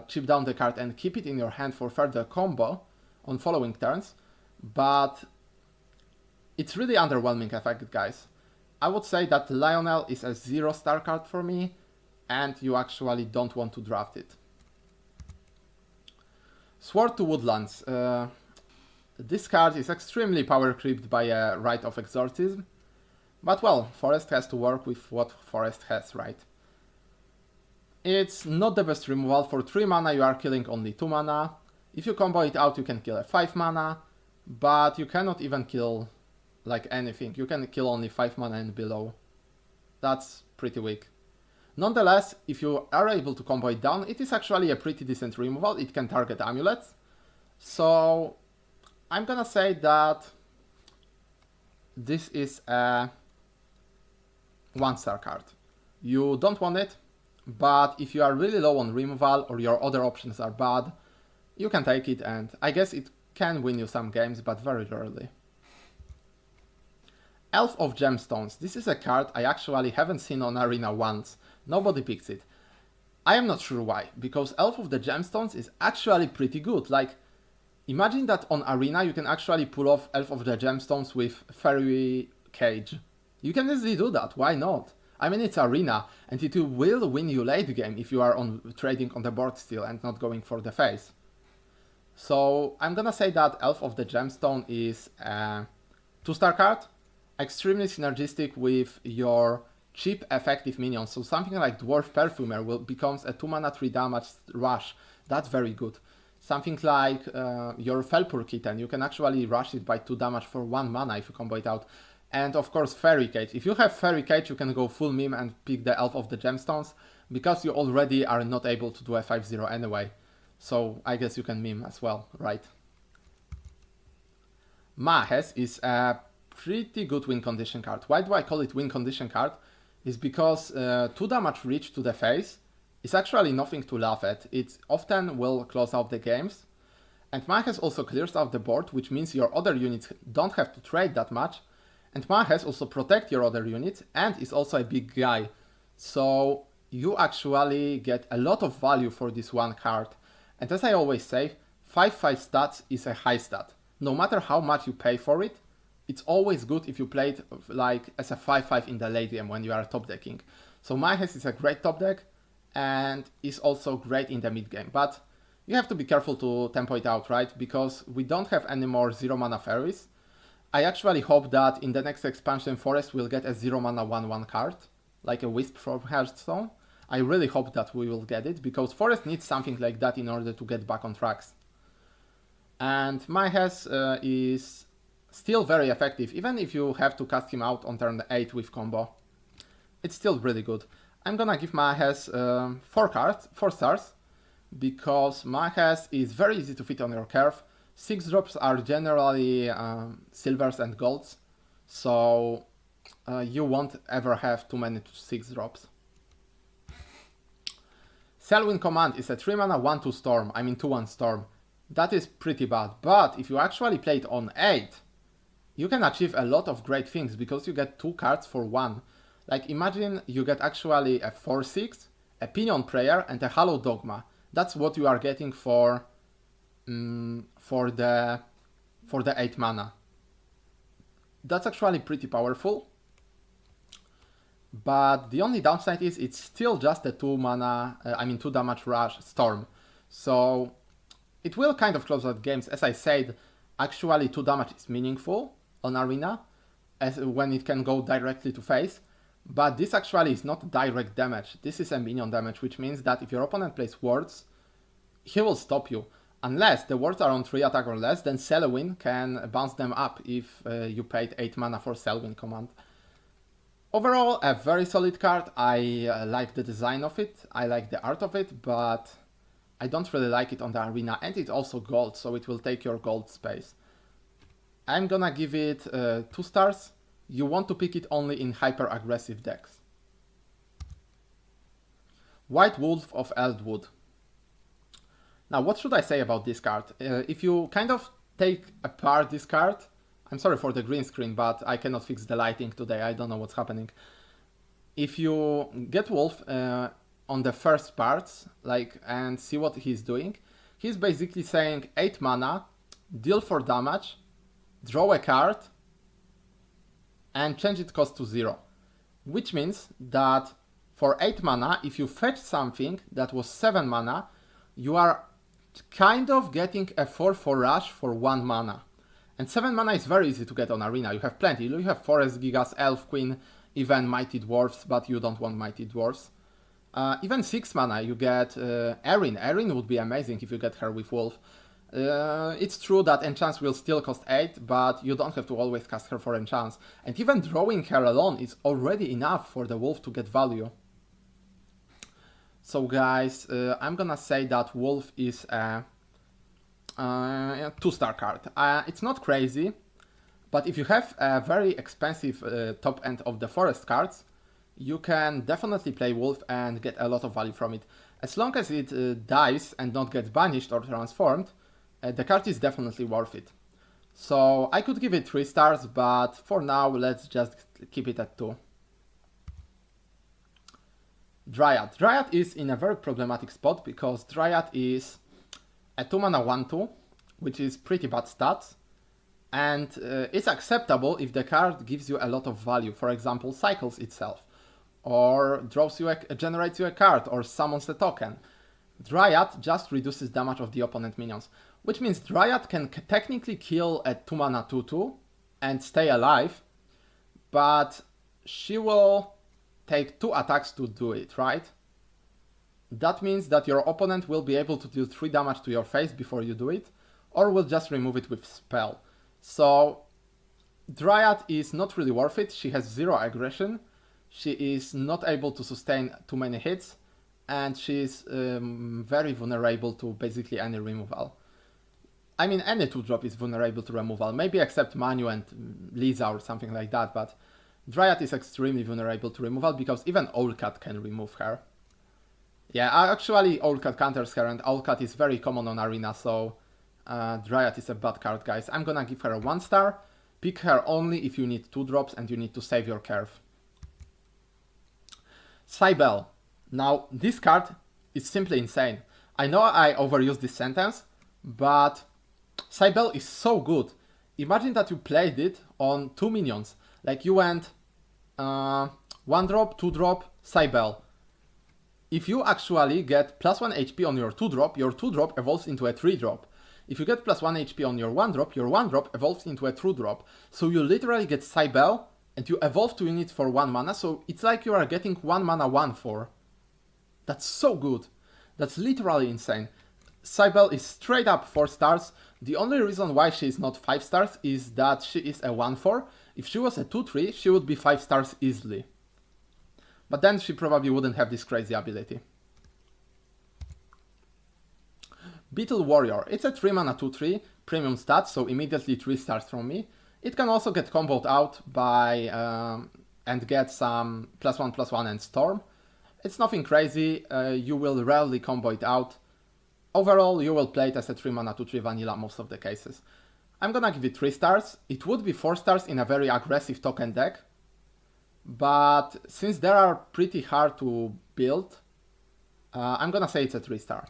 chip down the card and keep it in your hand for further combo on following turns, but it's really underwhelming effect, guys. I would say that Lionel is a 0-star card for me, and you actually don't want to draft it. Sword to Woodlands. This card is extremely power creeped by a Rite of Exorcism, but well, Forest has to work with what Forest has, right? It's not the best removal. For 3 mana you are killing only 2 mana. If you combo it out you can kill a 5 mana, but you cannot even kill like anything. You can kill only 5 mana and below. That's pretty weak. Nonetheless, if you are able to combo it down, it is actually a pretty decent removal. It can target amulets. So I'm gonna say that this is a 1-star card. You don't want it, but if you are really low on removal or your other options are bad, you can take it, and I guess it can win you some games, but very rarely. Elf of Gemstones. This is a card I actually haven't seen on Arena once. Nobody picks it. I am not sure why, because Elf of the Gemstones is actually pretty good. Like, imagine that on Arena you can actually pull off Elf of the Gemstones with Fairy Cage. You can easily do that, why not? I mean, it's Arena, and it will win you late game if you are trading on the board still and not going for the face. So I'm gonna say that Elf of the Gemstone is a 2-star card, extremely synergistic with your cheap effective minions. So something like Dwarf Perfumer becomes a 2 mana 3 damage rush. That's very good. Something like your Felpurr Kitten, you can actually rush it by 2 damage for 1 mana if you combo it out. And of course Fairy Cage. If you have Fairy Cage you can go full meme and pick the Elf of the Gemstones, because you already are not able to do a 5-0 anyway. So I guess you can meme as well, right? Mahes is a pretty good win condition card. Why do I call it win condition card? Is because 2 damage reach to the face is actually nothing to laugh at. It often will close out the games. And Mahes also clears out the board, which means your other units don't have to trade that much. And Mahes also protect your other units and is also a big guy. So you actually get a lot of value for this one card. And as I always say, 5/5 stats is a high stat. No matter how much you pay for it, it's always good if you play it like as a 5/5 in the late game when you are top decking. So Mahes is a great top deck and is also great in the mid game. But you have to be careful to tempo it out, right? Because we don't have any more 0 mana fairies. I actually hope that in the next expansion Forest will get a 0 mana 1/1 card, like a Wisp from Hearthstone. I really hope that we will get it, because Forest needs something like that in order to get back on tracks. And Mahes is still very effective, even if you have to cast him out on turn 8 with combo. It's still really good. I'm gonna give Mahes 4 stars, because Mahes is very easy to fit on your curve. 6 drops are generally silvers and golds, so you won't ever have too many 6 drops. Selwyn Command is a 3 mana 1/2 storm, 2/1 storm. That is pretty bad, but if you actually play it on 8, you can achieve a lot of great things, because you get 2 cards for 1. Like, imagine you get actually a 4/6, a Pinion Prayer and a Hollow Dogma. That's what you are getting for the 8 mana. That's actually pretty powerful. But the only downside is it's still just a 2 mana, 2 damage rush storm. So it will kind of close out games. As I said, actually 2 damage is meaningful on Arena, as when it can go directly to face. But this actually is not direct damage. This is a minion damage, which means that if your opponent plays wards, he will stop you. Unless the wards are on 3 attack or less, then Selwyn can bounce them up if you paid 8 mana for Selwyn Command. Overall, a very solid card. I like the design of it, I like the art of it, but I don't really like it on the Arena, and it's also gold, so it will take your gold space. I'm gonna give it 2 stars. You want to pick it only in hyper aggressive decks. White Wolf of Eldwood. Now, what should I say about this card? If you kind of take apart this card, I'm sorry for the green screen, but I cannot fix the lighting today, I don't know what's happening. If you get Wolf on the first parts, and see what he's doing, he's basically saying 8 mana, deal 4 damage, draw a card, and change its cost to 0. Which means that for 8 mana, if you fetch something that was 7 mana, you are kind of getting a 4/4 rush for 1 mana. And 7 mana is very easy to get on Arena. You have plenty. You have Forest, Gigas, Elf, Queen, even Mighty Dwarfs, but you don't want Mighty Dwarfs. Even 6 mana you get Aerin. Aerin would be amazing if you get her with Wolf. It's true that enchants will still cost 8, but you don't have to always cast her for enchants. And even drawing her alone is already enough for the Wolf to get value. So guys, I'm gonna say that Wolf is a 2-star card. It's not crazy, but if you have a very expensive top end of the forest cards, you can definitely play Wolf and get a lot of value from it. As long as it dies and not gets banished or transformed, the card is definitely worth it. So I could give it 3 stars, but for now let's just keep it at 2. Dryad. Dryad is in a very problematic spot because Dryad is a 2 mana 1/2, which is pretty bad stats, and it's acceptable if the card gives you a lot of value, for example cycles itself, or generates you a card, or summons a token. Dryad just reduces damage of the opponent minions, which means Dryad can technically kill a 2 mana 2/2 and stay alive, but she will take 2 attacks to do it, right? That means that your opponent will be able to deal 3 damage to your face before you do it, or will just remove it with spell. So Dryad is not really worth it. She has 0 aggression, she is not able to sustain too many hits, and she's very vulnerable to basically any removal. I mean, any 2-drop is vulnerable to removal, maybe except Manu and Liza or something like that, but Dryad is extremely vulnerable to removal because even Owlcat can remove her. Yeah, actually Owlcat counters her, and Owlcat is very common on Arena, so Dryad is a bad card, guys. I'm gonna give her a 1 star. Pick her only if you need 2-drops and you need to save your curve. Cybele. Now, this card is simply insane. I know I overused this sentence, but Cybele is so good. Imagine that you played it on 2 minions. Like you went 1-drop, 2-drop, Cybele. If you actually get +1 HP on your 2-drop evolves into a 3-drop. If you get +1 HP on your 1-drop, your 1-drop evolves into a 2-drop. So you literally get Cybele and you evolve 2 units for 1 mana, so it's like you are getting 1 mana 1/4. That's so good. That's literally insane. Cybele is straight up 4 stars. The only reason why she is not 5 stars is that she is a 1/4. If she was a 2/3, she would be 5 stars easily. But then she probably wouldn't have this crazy ability. Beetle Warrior. It's a 3 mana 2/3 premium stat, so immediately 3 stars from me. It can also get comboed out by and get some +1/+1 and Storm. It's nothing crazy, you will rarely combo it out. Overall, you will play it as a 3 mana 2/3 vanilla most of the cases. I'm gonna give it 3 stars. It would be 4 stars in a very aggressive token deck, but since they are pretty hard to build, I'm gonna say it's a 3 star.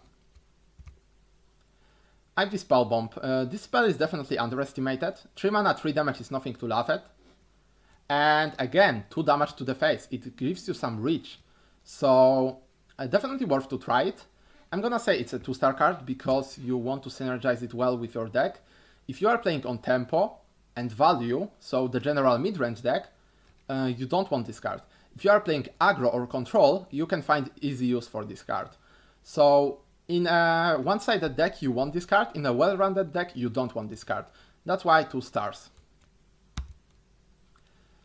Ivy Spell Bomb. This spell is definitely underestimated. 3 mana 3 damage is nothing to laugh at. And again, 2 damage to the face. It gives you some reach. So definitely worth to try it. I'm gonna say it's a 2-star card because you want to synergize it well with your deck. If you are playing on tempo and value, so the general mid-range deck, you don't want this card. If you are playing aggro or control, you can find easy use for this card. So in a one-sided deck you want this card, in a well-rounded deck you don't want this card. That's why 2 stars.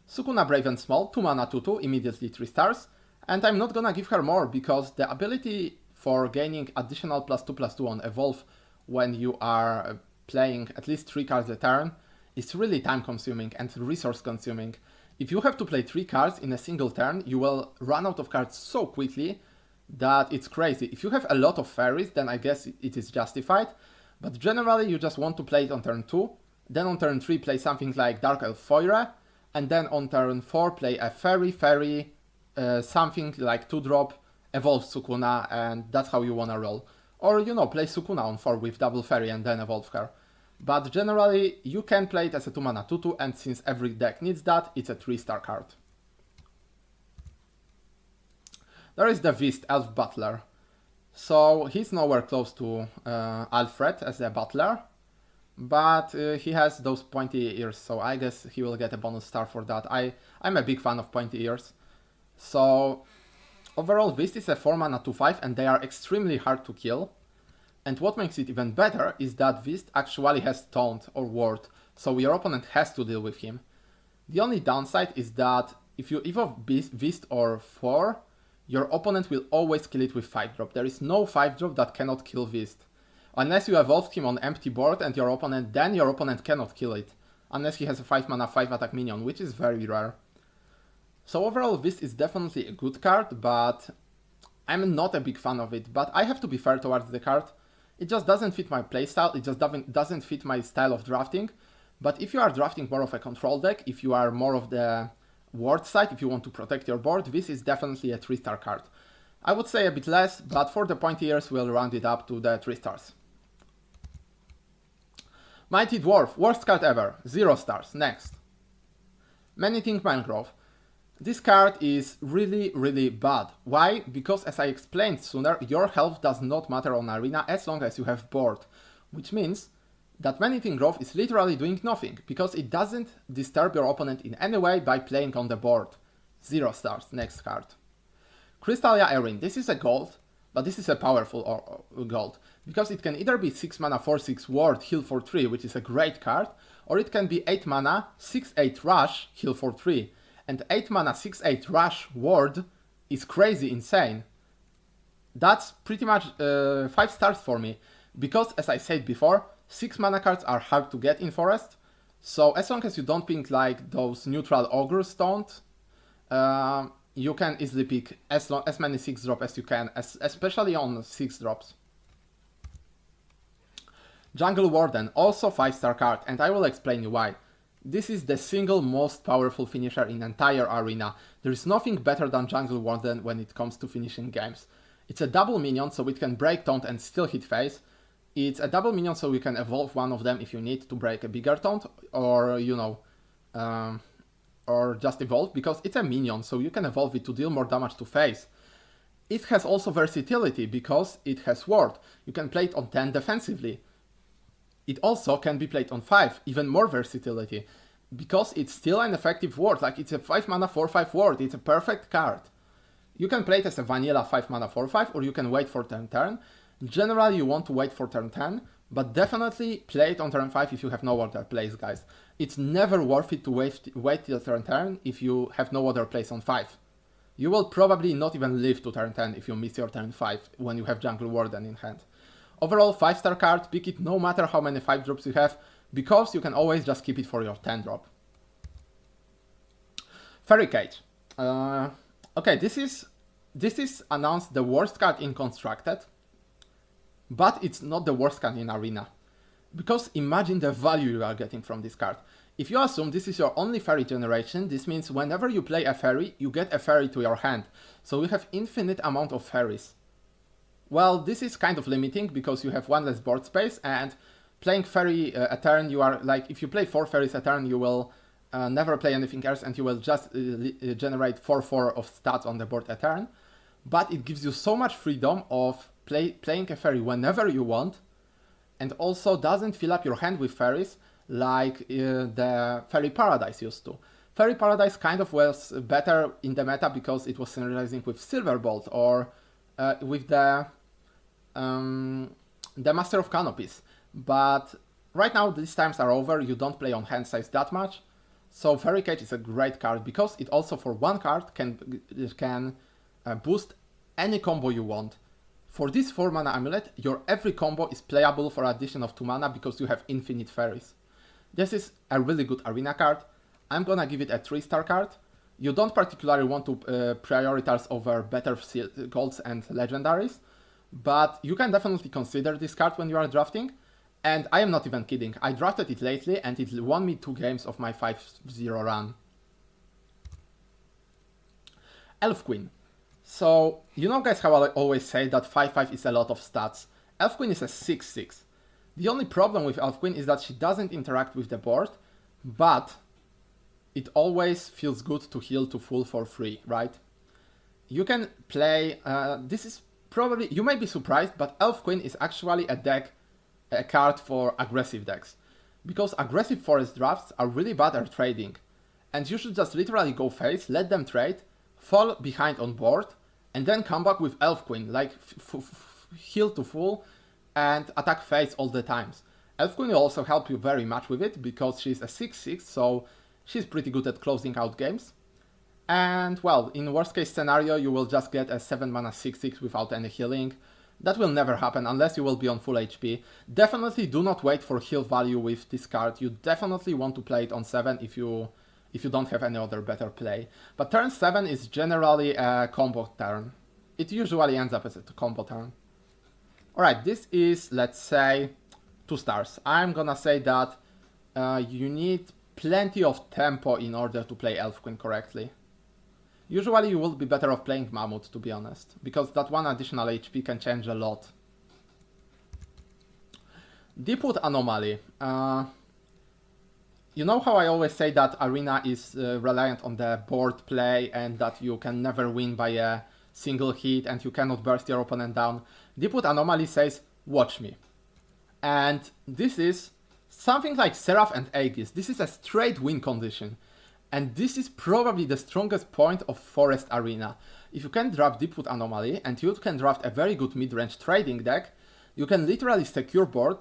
Sukuna Brave and Small, 2 mana 2/2, immediately 3 stars. And I'm not gonna give her more because the ability for gaining additional +2/+2 on Evolve when you are playing at least 3 cards a turn is really time consuming and resource consuming. If you have to play 3 cards in a single turn, you will run out of cards so quickly that it's crazy. If you have a lot of fairies, then I guess it is justified, but generally you just want to play it on turn 2, then on turn 3 play something like Dark Elf Faure, and then on turn 4 play a fairy, something like 2-drop, evolve Sukuna, and that's how you wanna roll. Or, you know, play Sukuna on 4 with double fairy and then evolve her. But generally, you can play it as a 2 mana 2/2, and since every deck needs that, it's a 3-star card. There is the Vist, Elf Butler. So he's nowhere close to Alfred as a butler, but he has those pointy ears, so I guess he will get a bonus star for that. I'm a big fan of pointy ears. So Overall, this is a 4 mana 2/5 and they are extremely hard to kill. And what makes it even better is that this actually has Taunt or Ward, so your opponent has to deal with him. The only downside is that if you evolve Beast or 4, your opponent will always kill it with 5-drop. There is no 5-drop that cannot kill Beast. Unless you evolved him on empty board and your opponent cannot kill it. Unless he has a 5 mana 5 attack minion, which is very rare. So overall this is definitely a good card, but I'm not a big fan of it. But I have to be fair towards the card. It just doesn't fit my playstyle, it just doesn't fit my style of drafting. But if you are drafting more of a control deck, if you are more of the ward side, if you want to protect your board, this is definitely a 3-star card. I would say a bit less, but for the pointiers we'll round it up to the 3 stars. Mighty Dwarf, worst card ever, 0 stars, next. Eating Mangrove. This card is really bad. Why? Because as I explained sooner, your health does not matter on Arena as long as you have board. Which means that Eating Mangrove is literally doing nothing, because it doesn't disturb your opponent in any way by playing on the board. 0 stars, next card. Crystalia Aerin, this is a gold, but this is a powerful gold, because it can either be 6 mana 4/6 ward, heal for 3, which is a great card, or it can be 8 mana 6/8 rush, heal for 3. And 8 mana 6/8 rush ward is crazy insane. That's pretty much 5 stars for me, because as I said before, 6 mana cards are hard to get in Forest, so as long as you don't pick like those neutral ogres don't, you can easily pick as many 6-drop as you can, especially on 6-drops. Jungle Warden, also 5-star card, and I will explain you why. This is the single most powerful finisher in entire Arena. There is nothing better than Jungle Warden when it comes to finishing games. It's a double minion, so it can break taunt and still hit face. It's a double minion, so you can evolve one of them if you need to break a bigger taunt, or or just evolve, because it's a minion, so you can evolve it to deal more damage to face. It has also versatility, because it has ward. You can play it on 10 defensively. It also can be played on 5, even more versatility, because it's still an effective ward, like it's a 5 mana 4/5 ward, it's a perfect card. You can play it as a vanilla 5 mana 4/5, or you can wait for turn. Generally you want to wait for turn 10, but definitely play it on turn 5 if you have no other plays, guys. It's never worth it to wait till turn if you have no other plays on 5. You will probably not even live to turn 10 if you miss your turn 5 when you have Jungle Warden in hand. Overall, 5-star card, pick it no matter how many 5-drops you have, because you can always just keep it for your 10-drop. Fairy Cage. Okay, this is announced the worst card in Constructed, but it's not the worst card in Arena. Because imagine the value you are getting from this card. If you assume this is your only fairy generation, this means whenever you play a fairy, you get a fairy to your hand. So you have infinite amount of fairies. Well, this is kind of limiting because you have one less board space, and playing fairy a turn, you are like, if you play 4 fairies a turn, you will never play anything else and you will just generate 4/4 of stats on the board a turn. But it gives you so much freedom of playing a fairy whenever you want, and also doesn't fill up your hand with fairies like the Fairy Paradise used to. Fairy Paradise kind of was better in the meta because it was synergizing with Silverbolt or with the Master of Canopies. But right now these times are over, you don't play on hand size that much, so Fairy Cage is a great card because it also for one card can boost any combo you want. For this 4 mana amulet, your every combo is playable for addition of 2 mana because you have infinite fairies. This is a really good arena card. I'm gonna give it a 3-star card. You don't particularly want to prioritize over better golds and legendaries, but you can definitely consider this card when you are drafting. And I am not even kidding, I drafted it lately and it won me 2 games of my 5-0 run. Elf Queen. So, you know guys how I always say that 5/5 is a lot of stats. Elf Queen is a 6/6. The only problem with Elf Queen is that she doesn't interact with the board, but it always feels good to heal to full for free, right? You can play, this is probably, you may be surprised, but Elf Queen is actually a card for aggressive decks. Because aggressive forest drafts are really bad at trading. And you should just literally go face, let them trade, fall behind on board, and then come back with Elf Queen, like heal to full and attack face all the times. Elf Queen will also help you very much with it because she's a 6/6, so she's pretty good at closing out games. And well, in worst case scenario, you will just get a 7 mana 6/6 without any healing. That will never happen unless you will be on full HP. Definitely do not wait for heal value with this card. You definitely want to play it on 7 if you don't have any other better play. But turn 7 is generally a combo turn. It usually ends up as a combo turn. Alright, this is, let's say, 2 stars. I'm gonna say that you need plenty of tempo in order to play Elf Queen correctly. Usually you will be better off playing Mammoth, to be honest, because that 1 additional HP can change a lot. Deepwood Anomaly. You know how I always say that Arena is reliant on the board play and that you can never win by a single hit and you cannot burst your opponent down? Deepwood Anomaly says, watch me. And this is something like Seraph and Aegis. This is a straight win condition. And this is probably the strongest point of Forest Arena. If you can draft Deepwood Anomaly and you can draft a very good mid-range trading deck, you can literally secure board,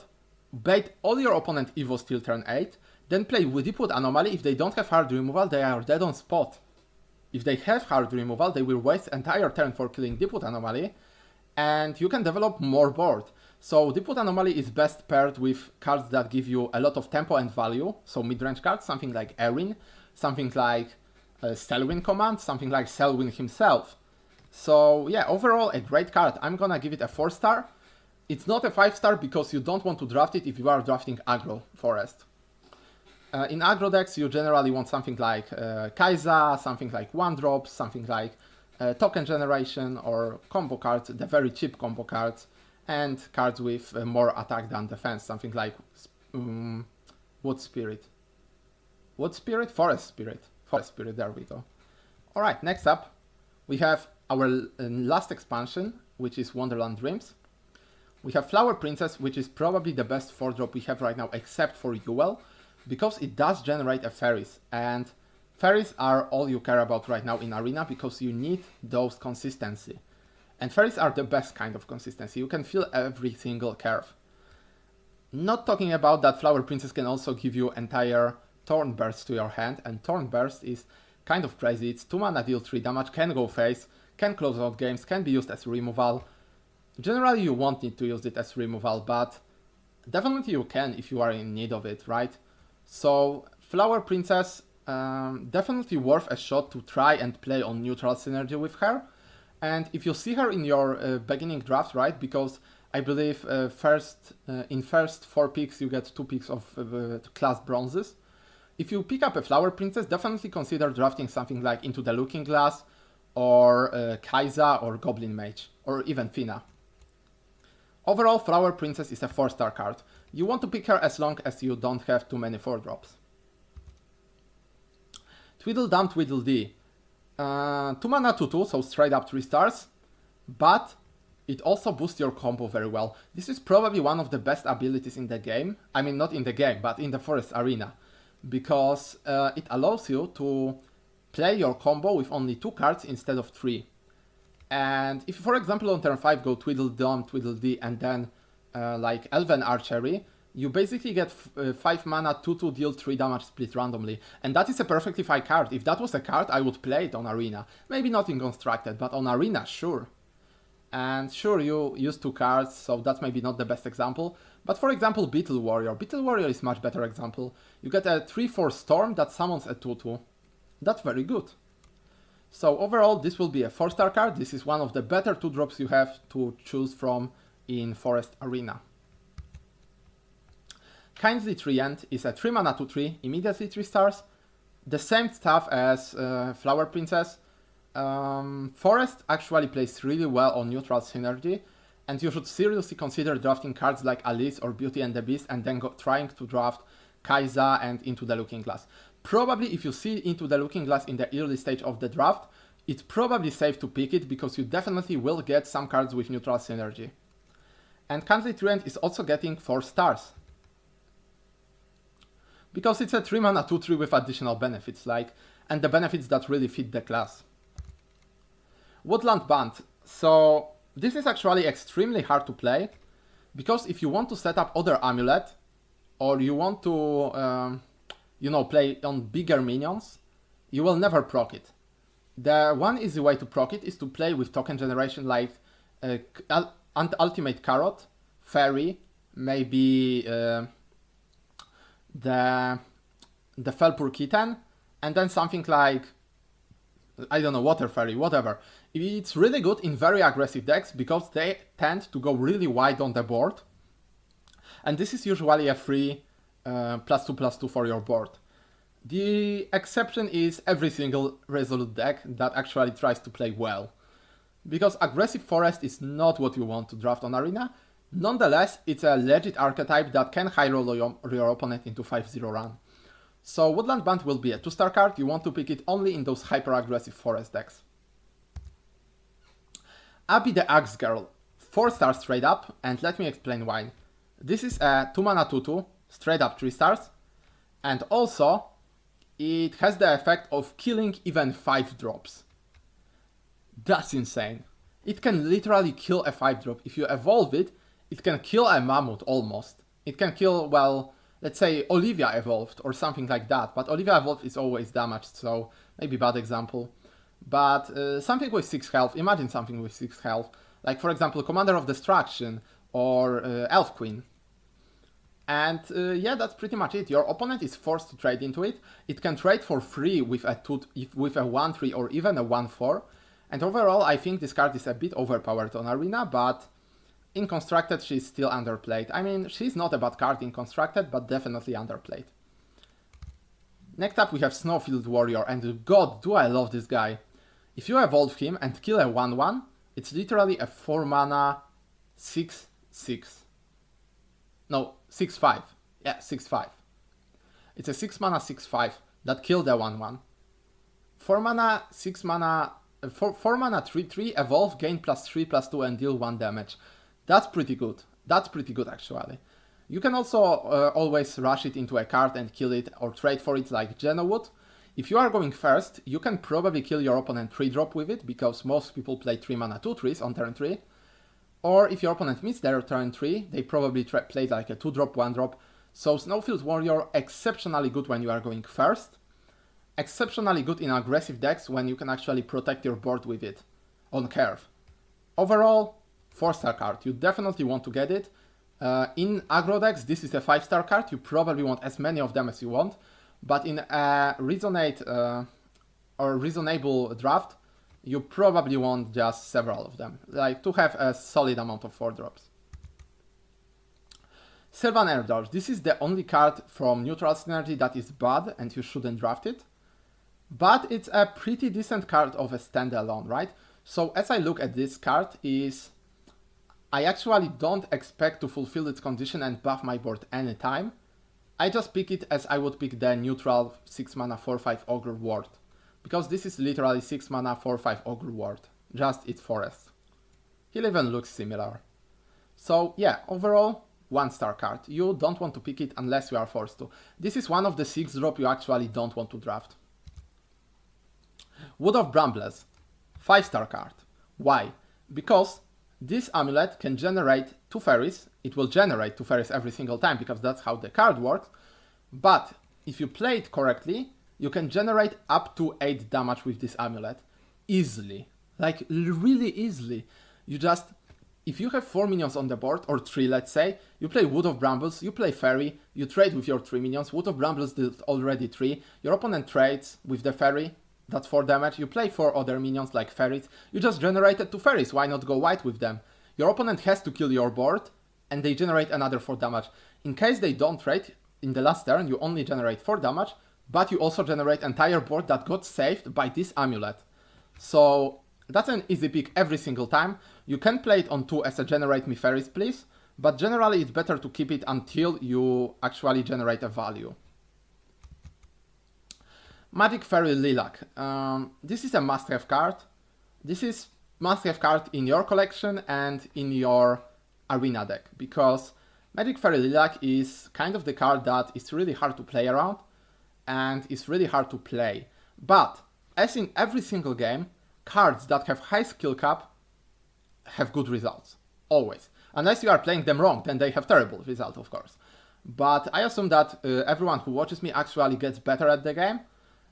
bait all your opponent Evos till turn 8, then play with Deepwood Anomaly. If they don't have hard removal, they are dead on spot. If they have hard removal, they will waste entire turn for killing Deepwood Anomaly, and you can develop more board. So Deepwood Anomaly is best paired with cards that give you a lot of tempo and value, so mid-range cards, something like Aerin, something like Selwyn command, something like Selwyn himself. So yeah, overall a great card. I'm gonna give it a 4 star. It's not a 5 star because you don't want to draft it if you are drafting aggro Forest. In aggro decks you generally want something like Kai'Sa, something like 1-drops, something like token generation or combo cards, the very cheap combo cards, and cards with more attack than defense, something like Wood Spirit. What Spirit? Forest Spirit. Forest Spirit, there we go. Alright, next up, we have our last expansion, which is Wonderland Dreams. We have Flower Princess, which is probably the best 4-drop we have right now, except for Yuel, because it does generate a fairies, and fairies are all you care about right now in Arena, because you need those consistency. And fairies are the best kind of consistency. You can feel every single curve. Not talking about that Flower Princess can also give you entire Thorn Burst to your hand, and Thorn Burst is kind of crazy. It's 2 mana, deal 3 damage, can go face, can close out games, can be used as removal. Generally you won't need to use it as removal, but definitely you can if you are in need of it, right? So Flower Princess, definitely worth a shot to try and play on neutral synergy with her. And if you see her in your beginning draft, right, because I believe in first 4 picks you get 2 picks of class bronzes. If you pick up a Flower Princess, definitely consider drafting something like Into the Looking Glass, or Kai'Sa, or Goblin Mage, or even Fina. Overall, Flower Princess is a 4-star card. You want to pick her as long as you don't have too many 4-drops. Tweedledum Tweedledee. 2 mana 2/2, so straight up 3 stars, but it also boosts your combo very well. This is probably one of the best abilities in the game. I mean, not in the game, but in the Forest Arena. Because it allows you to play your combo with only 2 cards instead of 3. And if you, for example, on turn 5 go Tweedledum, Tweedledee, and then like Elven Archery, you basically get 5 mana, 2/2, deal 3 damage split randomly. And that is a perfectly fine card. If that was a card, I would play it on Arena. Maybe not in Constructed, but on Arena, sure. And sure, you use 2 cards, so that's maybe not the best example. But for example, Beetle Warrior. Beetle Warrior is much better example. You get a 3/4 Storm that summons a 2/2. That's very good. So overall, this will be a 4-star card. This is one of the better 2-drops you have to choose from in Forest Arena. Kindly Treant is a 3 mana 2/3, immediately 3 stars. The same stuff as Flower Princess. Forest actually plays really well on neutral synergy, and you should seriously consider drafting cards like Alice or Beauty and the Beast and then trying to draft Kai'Sa and Into the Looking Glass. Probably if you see Into the Looking Glass in the early stage of the draft, it's probably safe to pick it because you definitely will get some cards with neutral synergy. And Kindly Treant is also getting 4 stars. Because it's a 3 mana 2/3 with additional benefits, and the benefits that really fit the class. Woodland Band. So this is actually extremely hard to play, because if you want to set up other amulet, or you want to, you know, play on bigger minions, you will never proc it. The one easy way to proc it is to play with token generation like Ultimate Carrot, Fairy, maybe the Felpurr Kitten, and then something like, I don't know, Water Fairy, whatever. It's really good in very aggressive decks because they tend to go really wide on the board. And this is usually a free +2/+2 for your board. The exception is every single Resolute deck that actually tries to play well. Because aggressive forest is not what you want to draft on Arena. Nonetheless, it's a legit archetype that can high roll your opponent into 5-0 run. So Woodland Band will be a 2-star card. You want to pick it only in those hyper aggressive forest decks. Abby the Axe Girl, 4 stars straight up, and let me explain why. This is a 2-mana 2/2, straight up 3 stars, and also it has the effect of killing even 5 drops. That's insane. It can literally kill a 5-drop. If you evolve it, it can kill a mammoth almost. It can kill, well, let's say Olivia evolved or something like that, but Olivia evolved is always damaged, so maybe bad example. But something with 6 health, imagine something with 6 health, like for example Commander of Destruction or Elf Queen. And yeah, that's pretty much it. Your opponent is forced to trade into it. It can trade for free with a 1/3 or even a 1/4. And overall, I think this card is a bit overpowered on Arena, but in Constructed she's still underplayed. I mean, she's not a bad card in Constructed, but definitely underplayed. Next up we have Snowfield Warrior, and god, do I love this guy. If you evolve him and kill a 1/1, it's literally a 4 mana 6/6. No, 6/5. Yeah, 6/5. It's a 6 mana 6/5 that killed a 1/1. 4 mana 6 mana 4 mana 3/3 evolve, gain +3/+2 and deal 1 damage. That's pretty good. That's pretty good actually. You can also always rush it into a card and kill it or trade for it like Jenna would. If you are going first, you can probably kill your opponent 3-drop with it, because most people play 3 mana 2/3s on turn 3. Or if your opponent missed their turn 3, they probably played like a 2-drop, 1-drop. So Snowfield Warrior, exceptionally good when you are going first. Exceptionally good in aggressive decks when you can actually protect your board with it on curve. Overall, 4-star card. You definitely want to get it. In aggro decks, this is a 5-star card. You probably want as many of them as you want. But in a reasonable draft, you probably want just several of them, like to have a solid amount of 4-drops. Sylvan Justice. This is the only card from neutral synergy that is bad and you shouldn't draft it. But it's a pretty decent card of a standalone, right? So as I look at this card, I actually don't expect to fulfill its condition and buff my board anytime. I just pick it as I would pick the neutral 6 mana 4/5 Ogre Ward. Because this is literally 6 mana 4/5 Ogre Ward. Just its forest. He'll even look similar. So yeah, overall, 1-star card. You don't want to pick it unless you are forced to. This is one of the 6-drop you actually don't want to draft. Wood of Brambles. 5-star card. Why? Because this amulet can generate 2 fairies. It will generate 2 fairies every single time because that's how the card works. But if you play it correctly, you can generate up to 8 damage with this amulet. Easily. Like, really easily. You just, if you have 4 minions on the board, or 3 let's say, you play Wood of Brambles, you play Fairy, you trade with your 3 minions, Wood of Brambles did already 3, your opponent trades with the Fairy, that's 4 damage, you play 4 other minions like Fairies, you just generated 2 Fairies, why not go white with them? Your opponent has to kill your board, and they generate another 4 damage. In case they don't trade, in the last turn you only generate 4 damage, but you also generate entire board that got saved by this amulet. So that's an easy pick every single time. You can play it on 2 as a generate me fairies please, but generally it's better to keep it until you actually generate a value. Magic Fairy Lilac. This is a must-have card. This is must-have card in your collection and in your arena deck, because Magic Fairy Lilac is kind of the card that is really hard to play around and is really hard to play. But as in every single game, cards that have high skill cap have good results, always. Unless you are playing them wrong, then they have terrible results, of course. But I assume that everyone who watches me actually gets better at the game.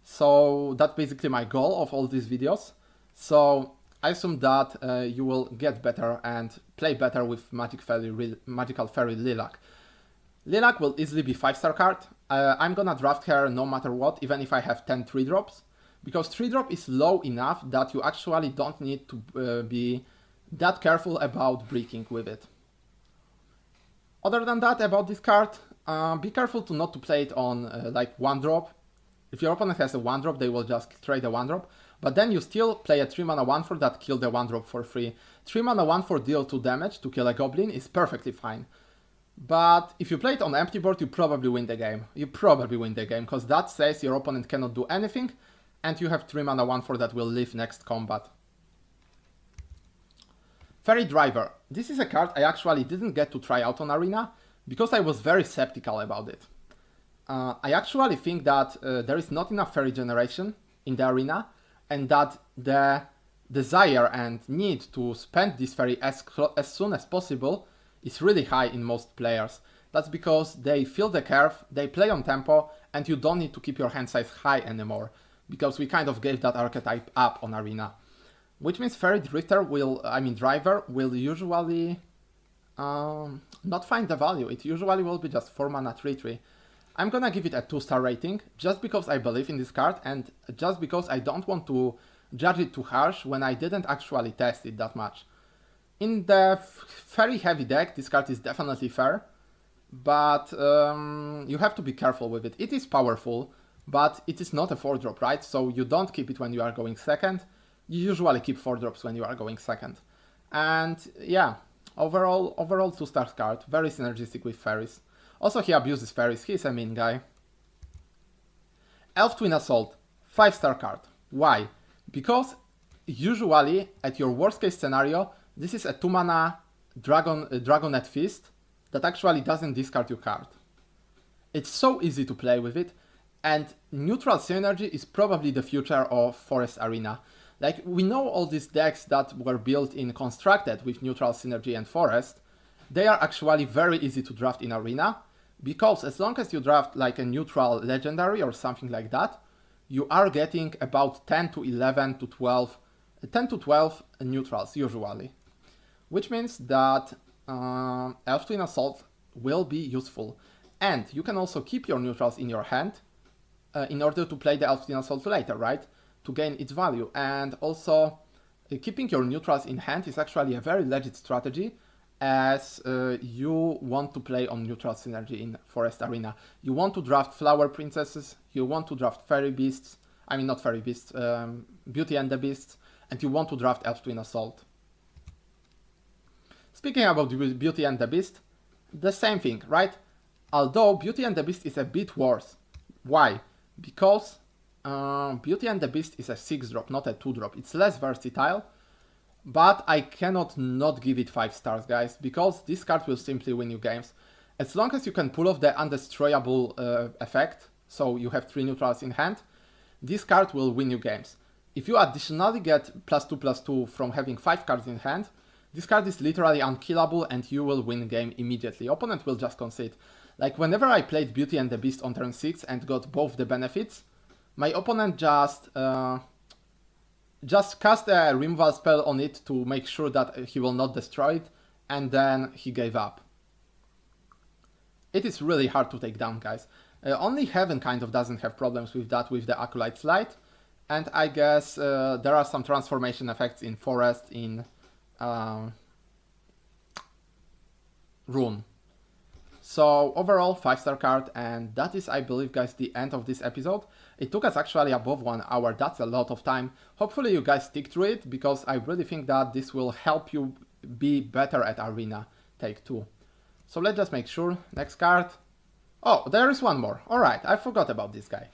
So that's basically my goal of all these videos. So I assume that you will get better and play better with Magical Fairy Lilac. Lilac will easily be 5-star card. I'm gonna draft her no matter what, even if I have 10 3-drops. Because 3-drop is low enough that you actually don't need to be that careful about breaking with it. Other than that, about this card, be careful not to play it on like 1-drop. If your opponent has a 1-drop, they will just trade a 1-drop. But then you still play a 3-mana 1/4 that kill the 1-drop for free. 3-mana 1/4 deal 2 damage to kill a goblin is perfectly fine. But if you play it on empty board, you probably win the game. You probably win the game, because that says your opponent cannot do anything, and you have 3-mana 1/4 that will live next combat. Fairy Driver. This is a card I actually didn't get to try out on Arena, because I was very skeptical about it. I actually think that there is not enough fairy generation in the arena, and that the desire and need to spend this fairy as soon as possible is really high in most players. That's because they feel the curve, they play on tempo, and you don't need to keep your hand size high anymore, because we kind of gave that archetype up on Arena. Which means Fairy Driver will usually not find the value. It usually will be just 4-mana 3/3. I'm gonna give it a 2-star rating, just because I believe in this card, and just because I don't want to judge it too harsh when I didn't actually test it that much. In the fairy heavy deck, this card is definitely fair, but you have to be careful with it. It is powerful, but it is not a 4-drop, right? So you don't keep it when you are going second. You usually keep 4-drops when you are going second. And yeah, overall 2-star card, very synergistic with fairies. Also, he abuses fairies, he's a mean guy. Elf Twin Assault, 5-star card. Why? Because usually, at your worst case scenario, this is a 2-mana Dragonet Fist that actually doesn't discard your card. It's so easy to play with it, and neutral synergy is probably the future of Forest Arena. Like, we know all these decks that were built in Constructed with neutral synergy and Forest, they are actually very easy to draft in Arena, because as long as you draft like a neutral legendary or something like that, you are getting about 10 to 12 neutrals usually. Which means that Elf Twin Assault will be useful. And you can also keep your neutrals in your hand in order to play the Elf Twin Assault later, right? To gain its value. And also, keeping your neutrals in hand is actually a very legit strategy, as you want to play on neutral synergy in Forest Arena. You want to draft Flower Princesses, you want to draft Fairy Beasts, not Fairy Beasts, Beauty and the Beasts, and you want to draft Elf Twin Assault. Speaking about Beauty and the Beast, the same thing, right? Although Beauty and the Beast is a bit worse. Why? Because Beauty and the Beast is a 6-drop, not a 2-drop. It's less versatile, but I cannot not give it 5 stars, guys, because this card will simply win you games. As long as you can pull off the undestroyable effect, so you have 3 neutrals in hand, this card will win you games. If you additionally get +2/+2 from having 5 cards in hand, this card is literally unkillable and you will win game immediately. Opponent will just concede. Like, whenever I played Beauty and the Beast on turn 6 and got both the benefits, my opponent just cast a removal spell on it to make sure that he will not destroy it, and then he gave up. It is really hard to take down, guys. Only Heaven kind of doesn't have problems with that with the Acolyte's Light, and I guess there are some transformation effects in Forest, in Rune. So overall 5-star card, and that is, I believe, guys, the end of this episode. It took us actually above 1 hour, that's a lot of time. Hopefully you guys stick to it, because I really think that this will help you be better at Arena Take 2. So let's just make sure. Next card. Oh, there is one more. Alright, I forgot about this guy.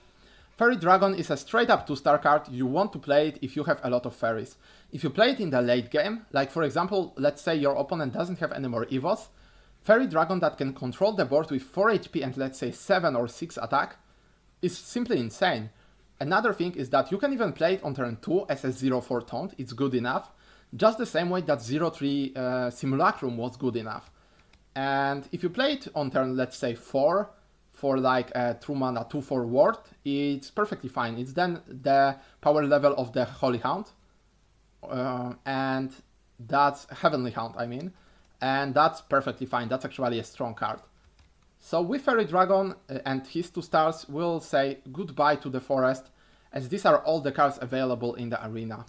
Fairy Dragon is a straight up 2-star card. You want to play it if you have a lot of fairies. If you play it in the late game, like for example, let's say your opponent doesn't have any more Evos, Fairy Dragon that can control the board with 4 HP and let's say 7 or 6 attack is simply insane. Another thing is that you can even play it on turn 2 as a 0-4 taunt, it's good enough. Just the same way that 0-3 Simulacrum was good enough. And if you play it on turn, let's say 4, for like a true mana 2-4 ward, it's perfectly fine. It's then the power level of the Holy Hound. And that's Heavenly Hound, I mean. And that's perfectly fine. That's actually a strong card. So with Fairy Dragon and his 2 stars, we'll say goodbye to the forest, as these are all the cards available in the arena.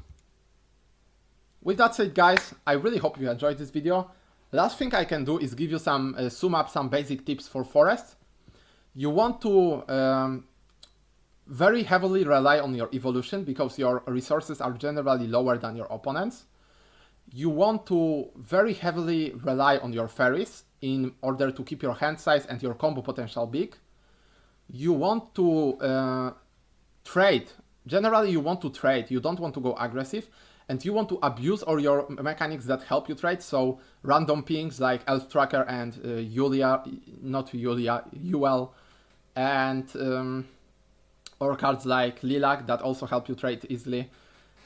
With that said, guys, I really hope you enjoyed this video. Last thing I can do is give you some sum up some basic tips for forests. You want to very heavily rely on your evolution because your resources are generally lower than your opponents. You want to very heavily rely on your fairies in order to keep your hand size and your combo potential big. You want to trade. Generally, you want to trade. You don't want to go aggressive. And you want to abuse all your mechanics that help you trade. So random pings like Elf Tracker and Yuel, and or cards like Lilac that also help you trade easily.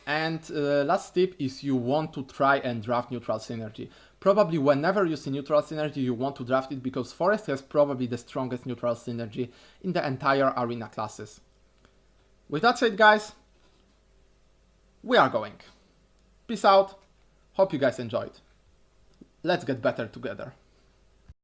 And last tip is you want to try and draft neutral synergy. Probably whenever you see neutral synergy, you want to draft it because Forest has probably the strongest neutral synergy in the entire arena classes. With that said, guys, we are going. Peace out. Hope you guys enjoyed. Let's get better together.